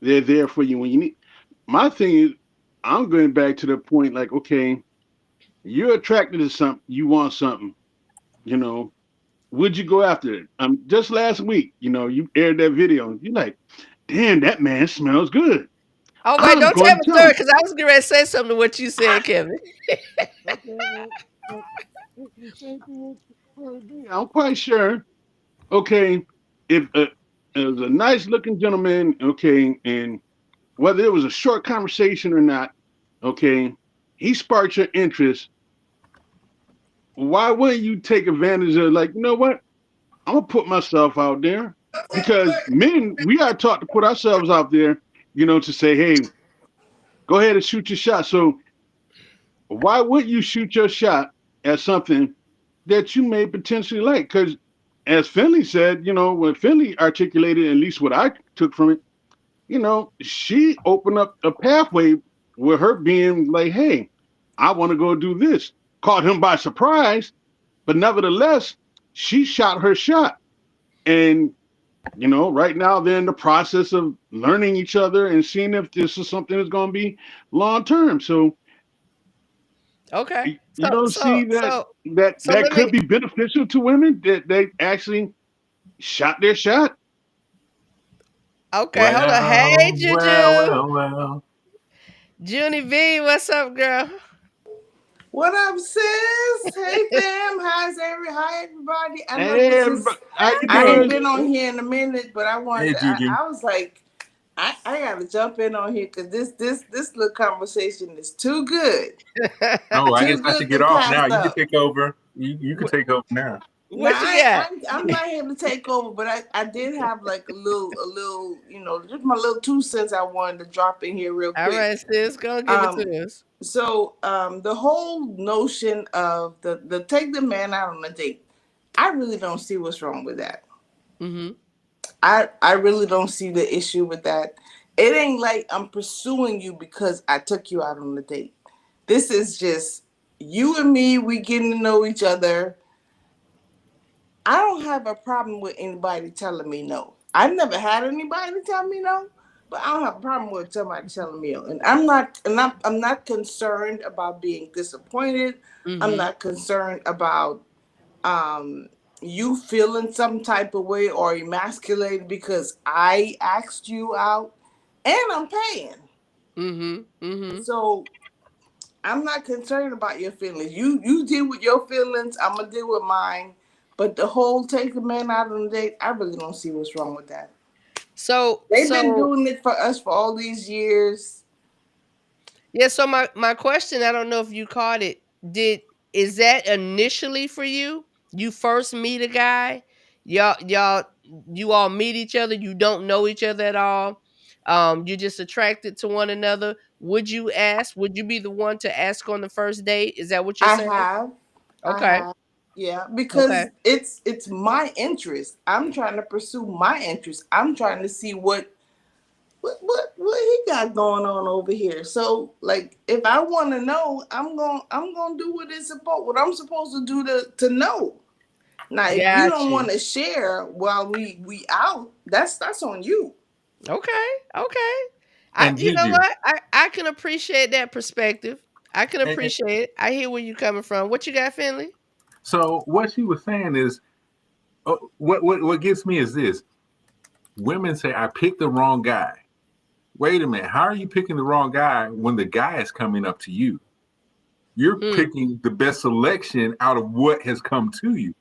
Speaker 11: they're there for you when you need. My thing is, I'm going back to the point, like, okay, you're attracted to something, you want something, would you go after it? Just last week, you aired that video. You're like, damn, that man smells good.
Speaker 1: oh wait,
Speaker 11: I'm
Speaker 1: don't tell
Speaker 11: going
Speaker 1: me
Speaker 11: to tell
Speaker 1: story
Speaker 11: him.
Speaker 1: because I was going to say something to what you said, Kevin.
Speaker 11: I'm quite sure. Okay, if it was a nice looking gentleman, okay, and whether it was a short conversation or not, okay, he sparked your interest. Why wouldn't you take advantage of, like, you know what? I'm gonna put myself out there, because men, we are taught to put ourselves out there, to say, hey, go ahead and shoot your shot. So why wouldn't you shoot your shot at something that you may potentially like? Because as Finley said, when Finley articulated, at least what I took from it, she opened up a pathway with her being like, hey, I want to go do this. Caught him by surprise, but nevertheless, she shot her shot. And, right now they're in the process of learning each other and seeing if this is something that's going to be long term. So
Speaker 1: Okay.
Speaker 11: you don't see that
Speaker 1: So
Speaker 11: that
Speaker 1: let
Speaker 11: could
Speaker 1: me.
Speaker 11: be beneficial to women, that they actually shot their shot.
Speaker 1: Okay, hold on. Hey,
Speaker 7: Well,
Speaker 1: Juju.
Speaker 7: well.
Speaker 1: Junie V, what's up, girl?
Speaker 12: What up, sis? Hey, fam. Hi, everybody. I know
Speaker 11: Hey,
Speaker 12: this is.
Speaker 11: how you
Speaker 12: I ain't
Speaker 11: doing?
Speaker 12: been on here in a minute, but I wanted.
Speaker 7: Hey, Juju.
Speaker 12: I was like, I gotta jump in on here because this little conversation is too good,
Speaker 7: Oh, I guess
Speaker 12: too
Speaker 7: I should
Speaker 12: good
Speaker 7: get
Speaker 12: to
Speaker 7: off
Speaker 12: pass
Speaker 7: now. You can
Speaker 12: up.
Speaker 7: take over. You can take over now.
Speaker 12: Now
Speaker 1: What you got?
Speaker 12: I'm not here to take over, but I did have like a little, just my little 2 cents I wanted to drop in here real
Speaker 1: All
Speaker 12: quick.
Speaker 1: right, sis, go give it
Speaker 12: Um,
Speaker 1: to us.
Speaker 12: so the whole notion of the take the man out on a date, I really don't see what's wrong with that.
Speaker 1: Mm-hmm.
Speaker 12: I really don't see the issue with that. It ain't like I'm pursuing you because I took you out on a date. This is just you and me, we getting to know each other. I don't have a problem with anybody telling me no. I've never had anybody tell me no, but I don't have a problem with somebody telling me no. And I'm not concerned about being disappointed. I'm
Speaker 1: Mm-hmm.
Speaker 12: not concerned about you feeling some type of way or emasculated because I asked you out and I'm paying.
Speaker 1: Mm-hmm. Mm-hmm.
Speaker 12: So I'm not concerned about your feelings. You deal with your feelings, I'm gonna deal with mine. But the whole take the man out on a date, I really don't see what's wrong with that.
Speaker 1: So
Speaker 12: They've been doing it for us for all these years.
Speaker 1: yeah, so my question, I don't know if you caught it. Is that initially for you? You first meet a guy, you all meet each other, you don't know each other at all. You're just attracted to one another. Would you be the one to ask on the first date? Is that what you're
Speaker 12: I
Speaker 1: saying?
Speaker 12: have.
Speaker 1: Okay.
Speaker 12: Yeah,
Speaker 1: Okay.
Speaker 12: because it's my interest. I'm trying to pursue my interest. I'm trying to see what he got going on over here. So like if I want to know, I'm going to do what I'm supposed to do to know. Now if you
Speaker 1: Got
Speaker 12: don't
Speaker 1: you.
Speaker 12: want to share while we out, that's on you.
Speaker 1: Okay. Okay.
Speaker 7: And
Speaker 1: You know
Speaker 7: Juju,
Speaker 1: what? I can appreciate that perspective. I can
Speaker 7: and-
Speaker 1: appreciate it. I hear where you're coming from. What you got, Finley?
Speaker 7: so what she was saying is, what gets me is this: women say, "I picked the wrong guy." Wait a minute, how are you picking the wrong guy when the guy is coming up to you? You're picking the best selection out of what has come to you.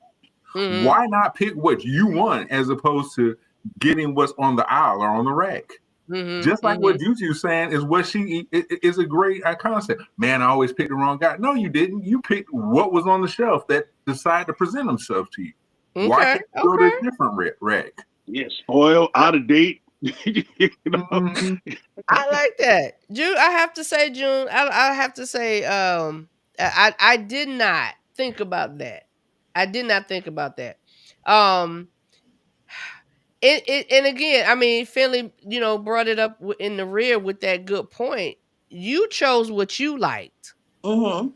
Speaker 1: Mm-hmm.
Speaker 7: Why not pick what you want as opposed to getting what's on the aisle or on the rack?
Speaker 1: Mm-hmm.
Speaker 7: Just like what Juju's saying is what is a great concept. Man, I always picked the wrong guy. No, you didn't. You picked what was on the shelf that decided to present himself to you.
Speaker 1: Okay.
Speaker 7: Why can't you go to a different rack?
Speaker 11: Yes, spoiled, out of date.
Speaker 7: Mm-hmm.
Speaker 1: I like that. I have to say, June, I have to say, I did not think about that. I did not think about that. Um, and again, I mean, Finley, brought it up in the rear with that good point. You chose what you liked.
Speaker 12: Mm-hmm.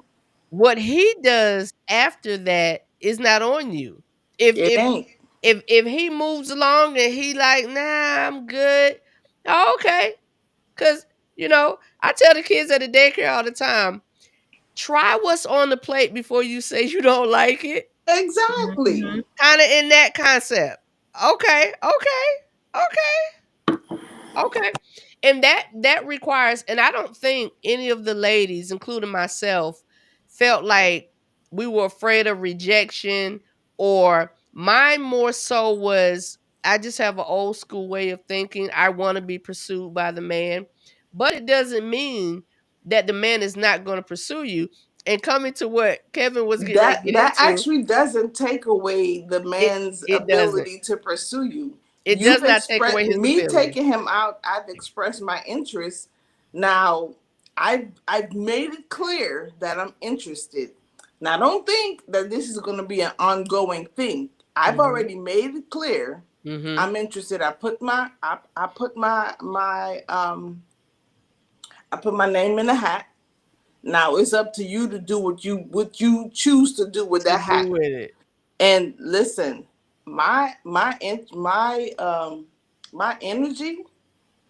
Speaker 1: What he does after that is not on you. If
Speaker 12: It
Speaker 1: if
Speaker 12: ain't.
Speaker 1: if he moves along and he like, nah, I'm good. Oh, okay. Cause I tell the kids at the daycare all the time, try what's on the plate before you say you don't like it.
Speaker 12: Exactly.
Speaker 6: Mhm.
Speaker 1: Kind of in that concept. Okay. And that requires, and I don't think any of the ladies, including myself, felt like we were afraid of rejection, or mine more so was, I just have an old school way of thinking. I want to be pursued by the man, but it doesn't mean that the man is not going to pursue you. And coming to what Kevin was getting ready to get
Speaker 12: That
Speaker 1: into,
Speaker 12: actually doesn't take away the man's
Speaker 1: it doesn't.
Speaker 12: ability to pursue you.
Speaker 1: It does
Speaker 12: You've
Speaker 1: not take away
Speaker 12: expressed
Speaker 1: his
Speaker 12: me
Speaker 1: ability.
Speaker 12: taking him out. I've expressed my interest. Now I've made it clear that I'm interested. Now I don't think that this is going to be an ongoing thing. I've
Speaker 1: Mhm.
Speaker 12: already made it clear
Speaker 1: Mhm.
Speaker 12: I'm interested. I put my name in the hat. Now it's up to you to do what you choose to do with that hat.
Speaker 1: Do with it.
Speaker 12: And listen, my energy,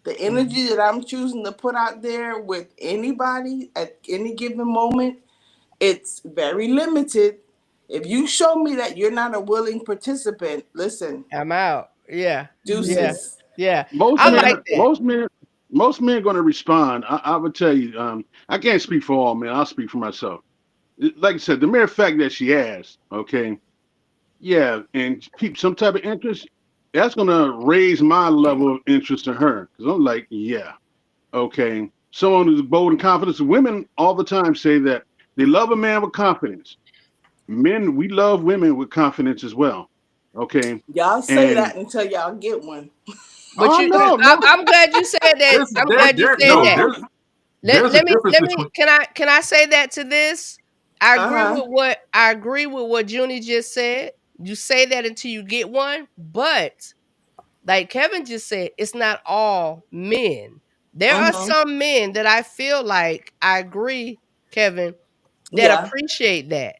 Speaker 12: the energy that I'm choosing to put out there with anybody at any given moment, it's very limited. If you show me that you're not a willing participant, listen,
Speaker 1: I'm out. Yeah.
Speaker 12: deuces.
Speaker 1: Yeah.
Speaker 11: Most
Speaker 1: I
Speaker 11: men,
Speaker 1: like that.
Speaker 11: most men going to respond. I would tell you. I can't speak for all men. I'll speak for myself. Like I said, the mere fact that she asked, okay, yeah, and keep some type of interest, that's going to raise my level of interest in her. Because I'm like, yeah, okay. Someone who's bold and confident. Women all the time say that they love a man with confidence. Men, we love women with confidence as well. Okay.
Speaker 12: Y'all say
Speaker 11: And
Speaker 12: that until y'all get one.
Speaker 1: But I'm glad you said that. I'm glad you said that.
Speaker 7: There's a difference
Speaker 1: Let me
Speaker 7: between.
Speaker 1: can I say that to this? I
Speaker 12: Uh-huh.
Speaker 1: agree with what Junie just said. You say that until you get one, but like Kevin just said, it's not all men. There are
Speaker 12: Mhm.
Speaker 1: some men that I feel like, I agree, Kevin, that
Speaker 12: Yeah.
Speaker 1: appreciate that.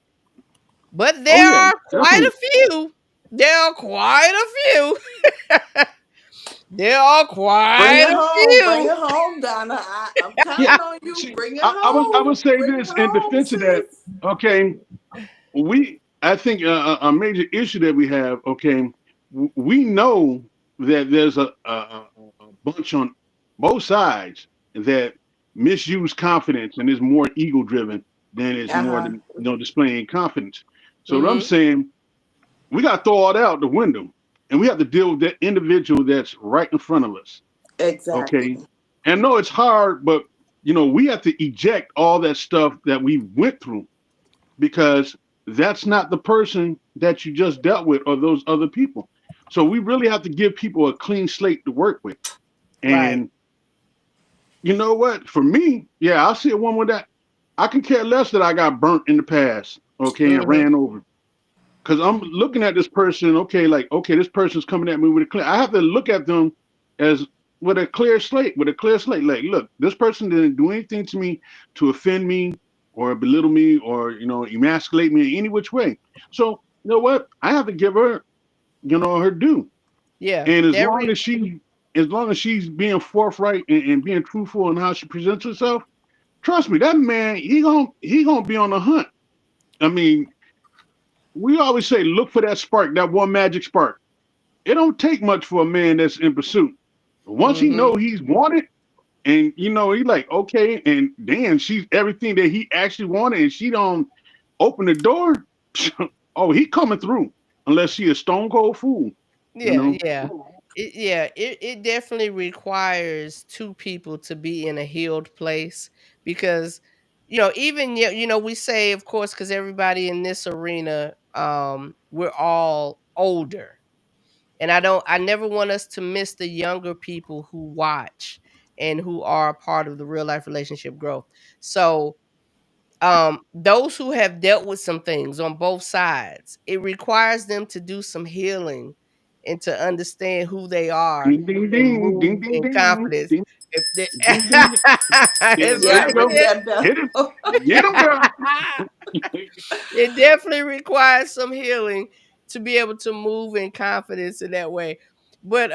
Speaker 1: But
Speaker 11: oh
Speaker 1: there
Speaker 11: yeah,
Speaker 1: are quite
Speaker 11: definitely.
Speaker 1: a few. There are quite a few. There are
Speaker 12: Bring
Speaker 1: quite
Speaker 12: it
Speaker 1: a
Speaker 12: home. Bring
Speaker 1: few.
Speaker 12: it home, Donna. I'm
Speaker 11: Yeah.
Speaker 12: counting on you.
Speaker 11: See,
Speaker 12: Bring it
Speaker 11: I
Speaker 12: home.
Speaker 11: would say
Speaker 12: Bring it
Speaker 11: this in
Speaker 12: home,
Speaker 11: defense of that.
Speaker 12: sis.
Speaker 11: Okay, I think a major issue that we have. Okay, we know that there's a bunch on both sides that misuse confidence and is more ego driven than is more
Speaker 12: Uh-huh.
Speaker 11: than displaying confidence. So what I'm
Speaker 1: Mhm.
Speaker 11: saying, we got to throw all that out the window, and we have to deal with that individual that's right in front of us.
Speaker 12: Exactly.
Speaker 11: Okay. And no, it's hard, but we have to eject all that stuff that we went through because that's not the person that you just dealt with or those other people. So we really have to give people a clean slate to work with.
Speaker 1: Right.
Speaker 11: And you know what? For me, yeah, I'll see a woman with that. I can care less that I got burnt in the past, okay, and
Speaker 1: Mhm.
Speaker 11: ran over. Because I'm looking at this person, okay, like, okay, this person's coming at me with a clear. I have to look at them as with a clear slate, Like, look, this person didn't do anything to me to offend me or belittle me or emasculate me in any which way. So you know what? I have to give her, her due.
Speaker 1: Yeah.
Speaker 11: And as
Speaker 1: There
Speaker 11: long as she's being forthright and being truthful in how she presents herself, trust me, that man, he gonna be on the hunt. I mean, we always say look for that spark, that one magic spark. It don't take much for a man that's in pursuit. Once he
Speaker 1: Mhm.
Speaker 11: know he's wanted, and he like, okay, and damn, she's everything that he actually wanted, and she don't open the door. Oh, he coming through, unless she a stone cold fool, you
Speaker 1: Yeah,
Speaker 11: know.
Speaker 1: yeah. It definitely requires two people to be in a healed place, because even we say, of course, because everybody in this arena, we're all older. And I never want us to miss the younger people who watch and who are a part of the real life relationship growth. So those who have dealt with some things on both sides, it requires them to do some healing and to understand who they are
Speaker 11: Ding ding
Speaker 1: and
Speaker 11: ding ding
Speaker 1: move
Speaker 11: ding
Speaker 1: in
Speaker 11: ding
Speaker 1: confidence.
Speaker 11: ding
Speaker 1: If they,
Speaker 11: ding ding. Yeah,
Speaker 1: that's
Speaker 11: there
Speaker 12: Yeah,
Speaker 11: you
Speaker 1: right.
Speaker 11: go.
Speaker 12: ring that bell.
Speaker 11: Hit it. Get him, girl.
Speaker 1: It definitely requires some healing to be able to move in confidence in that way. But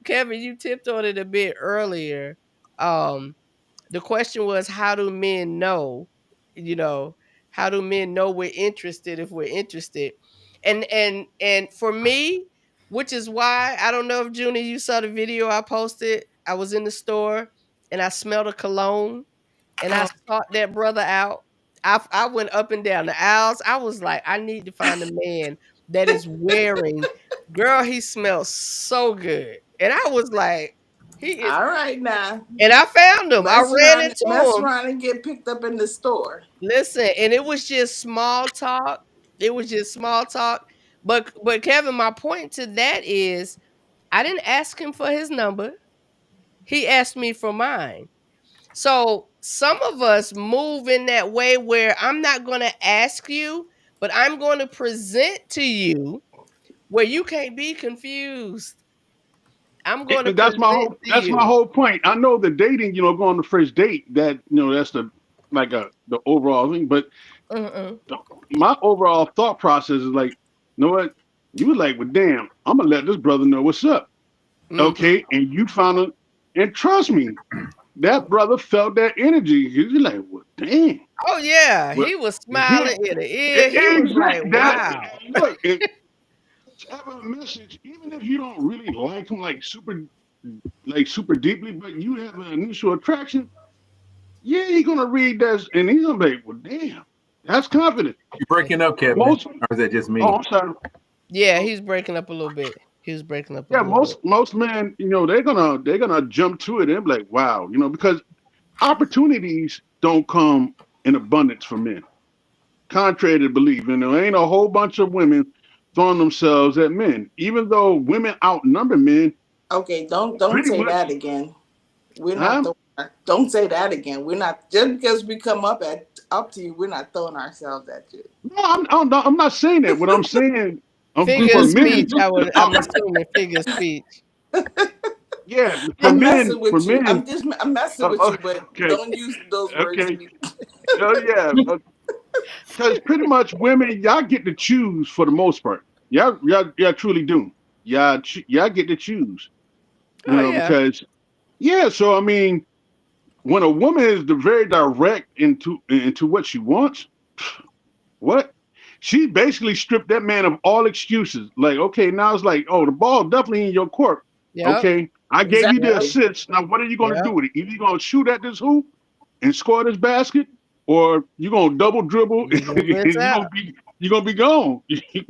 Speaker 1: Kevin, you tipped on it a bit earlier. The question was, how do men know? You know, how do men know we're interested if we're interested? And for me, which is why I don't know if Junie, you saw the video I posted. I was in the store and I smelled a cologne and I sought that brother out. I went up and down the aisles. I was like, I need to find a man that is wearing. Girl, he smells so good, and I was like, he is.
Speaker 12: All right now.
Speaker 1: And I found him. I ran
Speaker 12: Mess
Speaker 1: into him.
Speaker 12: around and get picked up in the store.
Speaker 1: Listen, and it was just small talk. It was just small talk. But Kevin, my point to that is, I didn't ask him for his number. He asked me for mine. So some of us move in that way where I'm not going to ask you, but I'm going to present to you where you can't be confused. I'm going to
Speaker 11: That's
Speaker 1: present to
Speaker 11: my
Speaker 1: you.
Speaker 11: whole point. I know the dating, you know, go on the first date, that, you know, that's the overall thing. But my overall thought process is like, you know what? You were like, well, damn, I'm gonna let this brother know what's up. Okay, and you found it, and trust me, that brother felt that energy. He's like, well, damn.
Speaker 1: Oh yeah,
Speaker 11: Well,
Speaker 1: he was smiling in the ear. He was like, "Wow."
Speaker 11: Look, have a message, even if you don't really like him like super deeply, but you have an initial attraction. Yeah, he's gonna read that, and he's gonna be like, well, damn, that's confident.
Speaker 7: You breaking up, Kevin? Or is that just me?
Speaker 11: Oh, I'm sorry.
Speaker 1: Yeah, he's breaking up a little bit. He was breaking up.
Speaker 11: Yeah, most men, you know, they're gonna jump to it and be like, wow, you know, because opportunities don't come in abundance for men. Contrary to belief, you know, ain't a whole bunch of women throwing themselves at men, even though women outnumber men.
Speaker 12: Okay, don't say that again. We're
Speaker 11: Huh?
Speaker 12: not. Don't say that again. We're not, just because we come up to you. We're not throwing ourselves at you.
Speaker 11: No, I'm not saying that. What I'm saying,
Speaker 1: Figure
Speaker 11: for
Speaker 1: of
Speaker 11: men,
Speaker 1: speech. I'm assuming figure of speech.
Speaker 11: yeah, for
Speaker 12: I'm
Speaker 11: men,
Speaker 12: messing with you.
Speaker 11: men.
Speaker 12: I'm messing with you, but
Speaker 11: Okay.
Speaker 12: don't use those words.
Speaker 11: Okay. Oh yeah, because pretty much women, y'all get to choose for the most part. Y'all truly do. Y'all get to choose. You know,
Speaker 1: yeah.
Speaker 11: because so I mean, when a woman is very direct into what she wants, what? She basically stripped that man of all excuses. Like, okay, now it's like, oh, the ball definitely in your court.
Speaker 1: Yep.
Speaker 11: Okay, I gave you the
Speaker 1: Exactly.
Speaker 11: assist. Now, what are you going to do with it? Either you're going to shoot at this hoop and score this basket, or you're going to double dribble and you're going to be gone.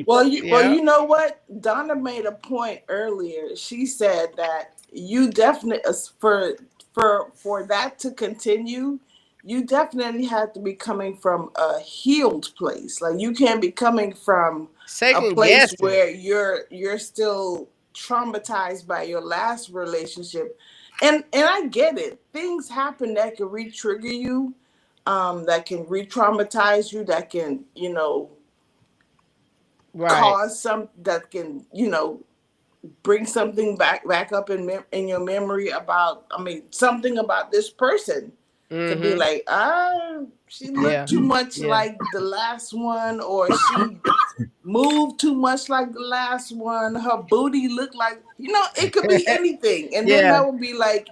Speaker 12: Well, you know what? Donna made a point earlier. She said that you definitely, for that to continue, you definitely have to be coming from a healed place. Like, you can't be coming from a place where you're still traumatized by your last relationship. And I get it. Things happen that can re-trigger you, that can re-traumatize you, that can, you know, cause that can, you know, bring something back up in your memory about, something about this person. To be like, she looked too much like the last one, or she moved too much like the last one. Her booty looked like, you know, it could be anything. And then that would be like,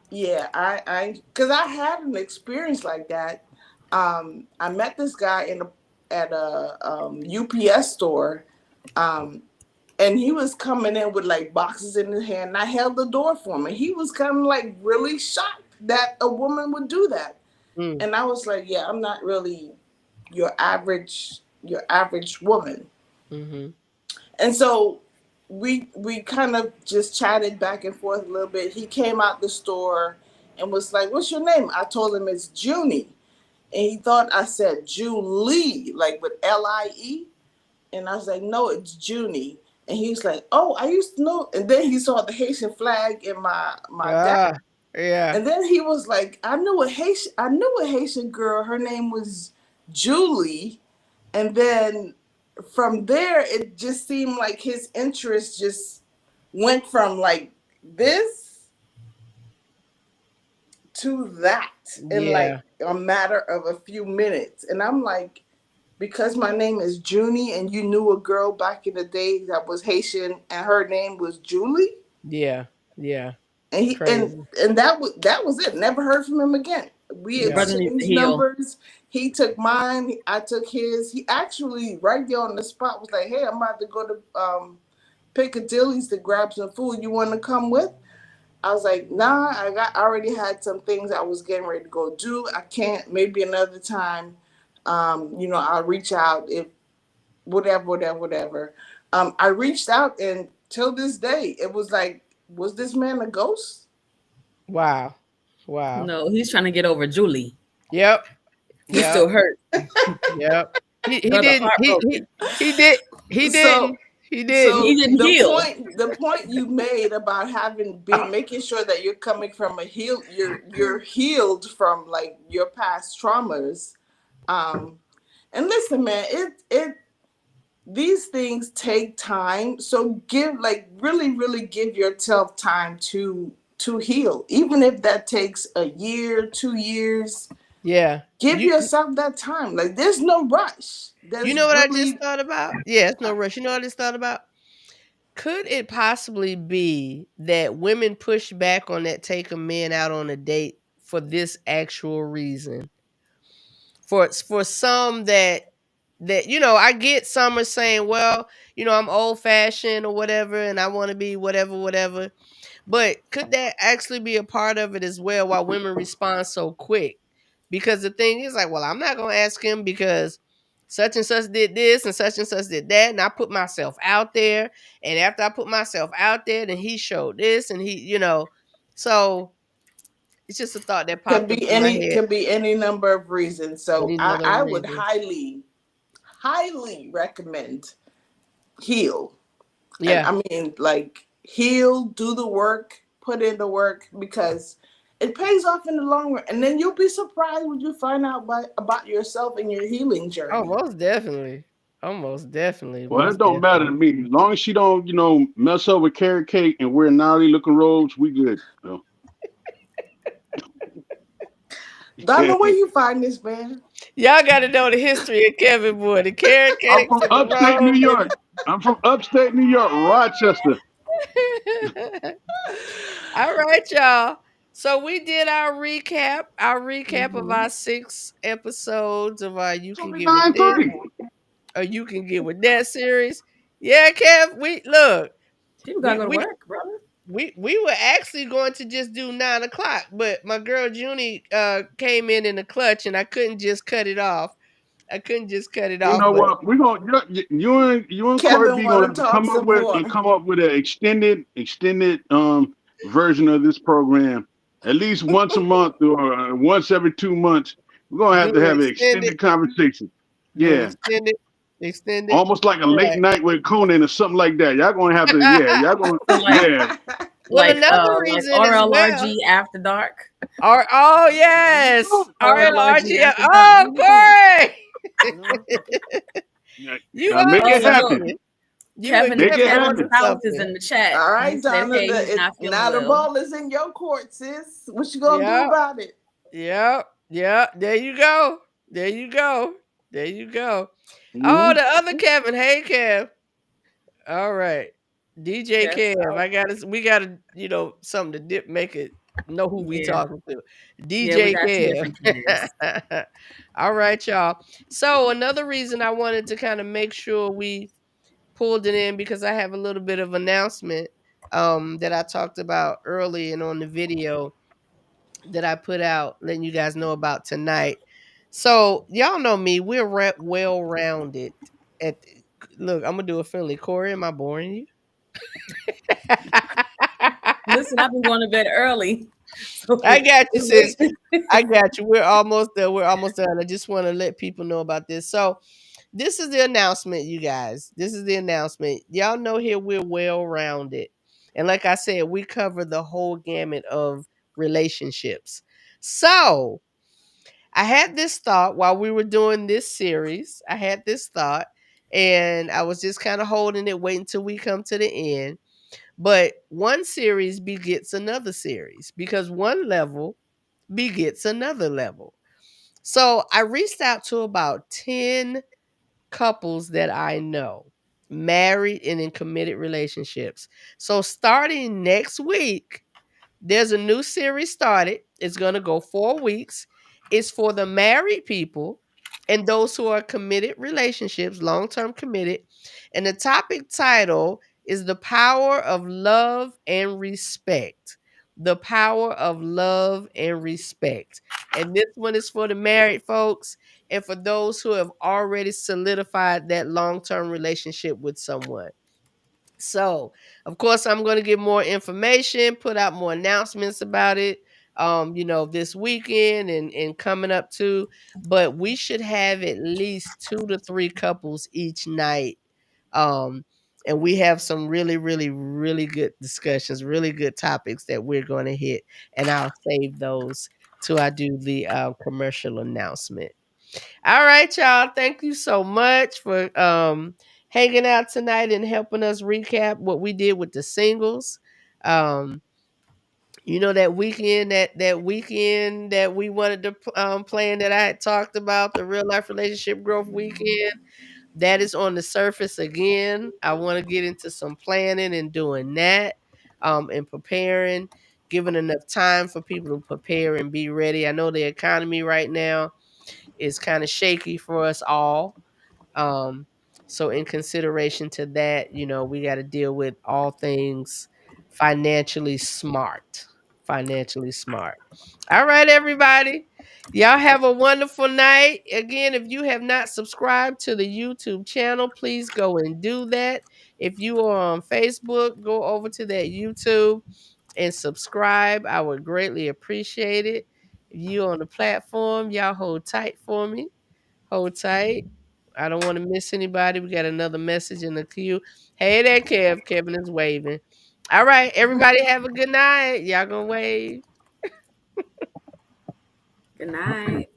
Speaker 12: because I had an experience like that. I met this guy at a UPS store, and he was coming in with like boxes in his hand, and I held the door for him, and he was kind of like really shocked that a woman would do that. And I was like, I'm not really your average woman. And so we kind of just chatted back and forth a little bit. He came out the store and was like, what's your name? I told him it's Junie. And he thought I said Julie, like with L-I-E. And I was like, no, it's Junie. And he was like, oh, I used to know. And then he saw the Haitian flag in my desk.
Speaker 1: Yeah.
Speaker 12: And then he was like, I knew a Haitian girl. Her name was Julie. And then from there, it just seemed like his interest just went from like this to that in like a matter of a few minutes. And I'm like, because my name is Junie and you knew a girl back in the day that was Haitian and her name was Julie.
Speaker 1: Yeah. Yeah.
Speaker 12: And he and that was it. Never heard from him again. We exchanged numbers. He took mine. I took his. He actually right there on the spot was like, "Hey, I'm about to go to Piccadilly's to grab some food. You want to come with?" I was like, "Nah, I already had some things I was getting ready to go do. I can't. Maybe another time. I'll reach out if whatever. I reached out, and till this day, it was like, was this man a ghost?
Speaker 1: Wow.
Speaker 2: No, he's trying to get over Julie.
Speaker 1: Yep.
Speaker 2: He's still hurt.
Speaker 1: Yep. He didn't. He didn't
Speaker 2: heal.
Speaker 12: The point you made about making sure that you're coming from you're healed from like your past traumas. And listen, man, these things take time. So really give yourself time to heal, even if that takes a year, 2 years.
Speaker 1: Yeah.
Speaker 12: Give yourself that time. Like there's no rush.
Speaker 1: You know what I just thought about? Yeah, it's no rush. You know what I just thought about? Could it possibly be that women push back on that take a man out on a date for this actual reason? For some that I get some are saying, well, I'm old fashioned or whatever, and I want to be whatever. But could that actually be a part of it as well? Why women respond so quick? Because the thing is, like, well, I'm not gonna ask him because such and such did this and such did that, and I put myself out there. And after I put myself out there, then he showed this, and he, so it's just a thought that popped
Speaker 12: could be any number of reasons. So I would highly recommend heal.
Speaker 1: Yeah,
Speaker 12: and I mean, like heal, do the work, put in the work, because it pays off in the long run. And then you'll be surprised when you find out about yourself and your healing journey.
Speaker 1: Oh, most definitely.
Speaker 11: Well, it don't matter to me. As long as she don't, mess up with carrot cake and wear gnarly looking robes, we good.
Speaker 12: Donna, where you find this, man?
Speaker 1: Y'all got to know the history of Kevin Boy. The carrot cake.
Speaker 11: I'm from upstate New York. Rochester.
Speaker 1: All right, y'all. So we did our recap of our 6 episodes of our You Can Get With This or You Can Get With That series. Yeah, Kev,
Speaker 2: people gotta go to work, brother.
Speaker 1: We were actually going to just do 9 o'clock, but my girl Junie came in the clutch, and I couldn't just cut it off. You
Speaker 11: know what? We're gonna you and Corey gonna come up with an extended version of this program at least once a month or once every 2 months. We're gonna have to have an extended conversation. Yeah.
Speaker 1: Extended.
Speaker 11: Almost like a late night with Conan or something like that. Y'all gonna have to, y'all gonna, yeah.
Speaker 1: Well, another reason
Speaker 2: like RLRG After Dark.
Speaker 1: Oh yes, RLRG. Oh, Corey.
Speaker 11: You make it happen.
Speaker 2: Kevin House is in the chat.
Speaker 12: All right, Donna. Now the ball is in your court, sis. What you gonna do about it?
Speaker 1: Yeah. There you go. Oh, the other Kevin. Hey, Kev. All right, DJ Kev. We gotta, something to make it know who we talking to. DJ Kev. All right, y'all. So another reason I wanted to kind of make sure we pulled it in, because I have a little bit of announcement that I talked about early and on the video that I put out, letting you guys know about tonight. So y'all know me, we're well-rounded. Look, I'm gonna do a friendly. Corey, am I boring you?
Speaker 2: Listen, I've been going to bed early.
Speaker 1: So I got you, sis. I got you. We're almost there. I just want to let people know about this. So this is the announcement, you guys. Y'all know here we're well-rounded. And like I said, we cover the whole gamut of relationships. So I had this thought while we were doing this series. I had this thought, and I was just kind of holding it, waiting till we come to the end. But one series begets another series because one level begets another level. So I reached out to about 10 couples that I know, married and in committed relationships. So starting next week, there's a new series started. It's going to go 4 weeks. It's for the married people and those who are committed relationships, long-term committed. And the topic title is The Power of Love and Respect. The Power of Love and Respect. And this one is for the married folks and for those who have already solidified that long-term relationship with someone. So, of course, I'm going to get more information, put out more announcements about it, this weekend and coming up too. But we should have at least 2 to 3 couples each night. And we have some really, really, really good discussions, really good topics that we're going to hit. And I'll save those till I do the commercial announcement. All right, y'all. Thank you so much for hanging out tonight and helping us recap what we did with the singles. Um, that weekend that we wanted to plan that I had talked about, the real life relationship growth weekend. That is on the surface again. I want to get into some planning and doing that, and preparing, giving enough time for people to prepare and be ready. I know the economy right now is kind of shaky for us all. Um, so in consideration to that, we got to deal with all things financially smart. Financially smart. All right, everybody. Y'all have a wonderful night. Again, if you have not subscribed to the YouTube channel, please go and do that. If you are on Facebook, go over to that YouTube and subscribe. I would greatly appreciate it. If you on the platform, y'all hold tight for me. Hold tight. I don't want to miss anybody. We got another message in the queue. Hey there, Kev. Kevin is waving. All right, everybody have a good night. Y'all gonna wave.
Speaker 2: Good night.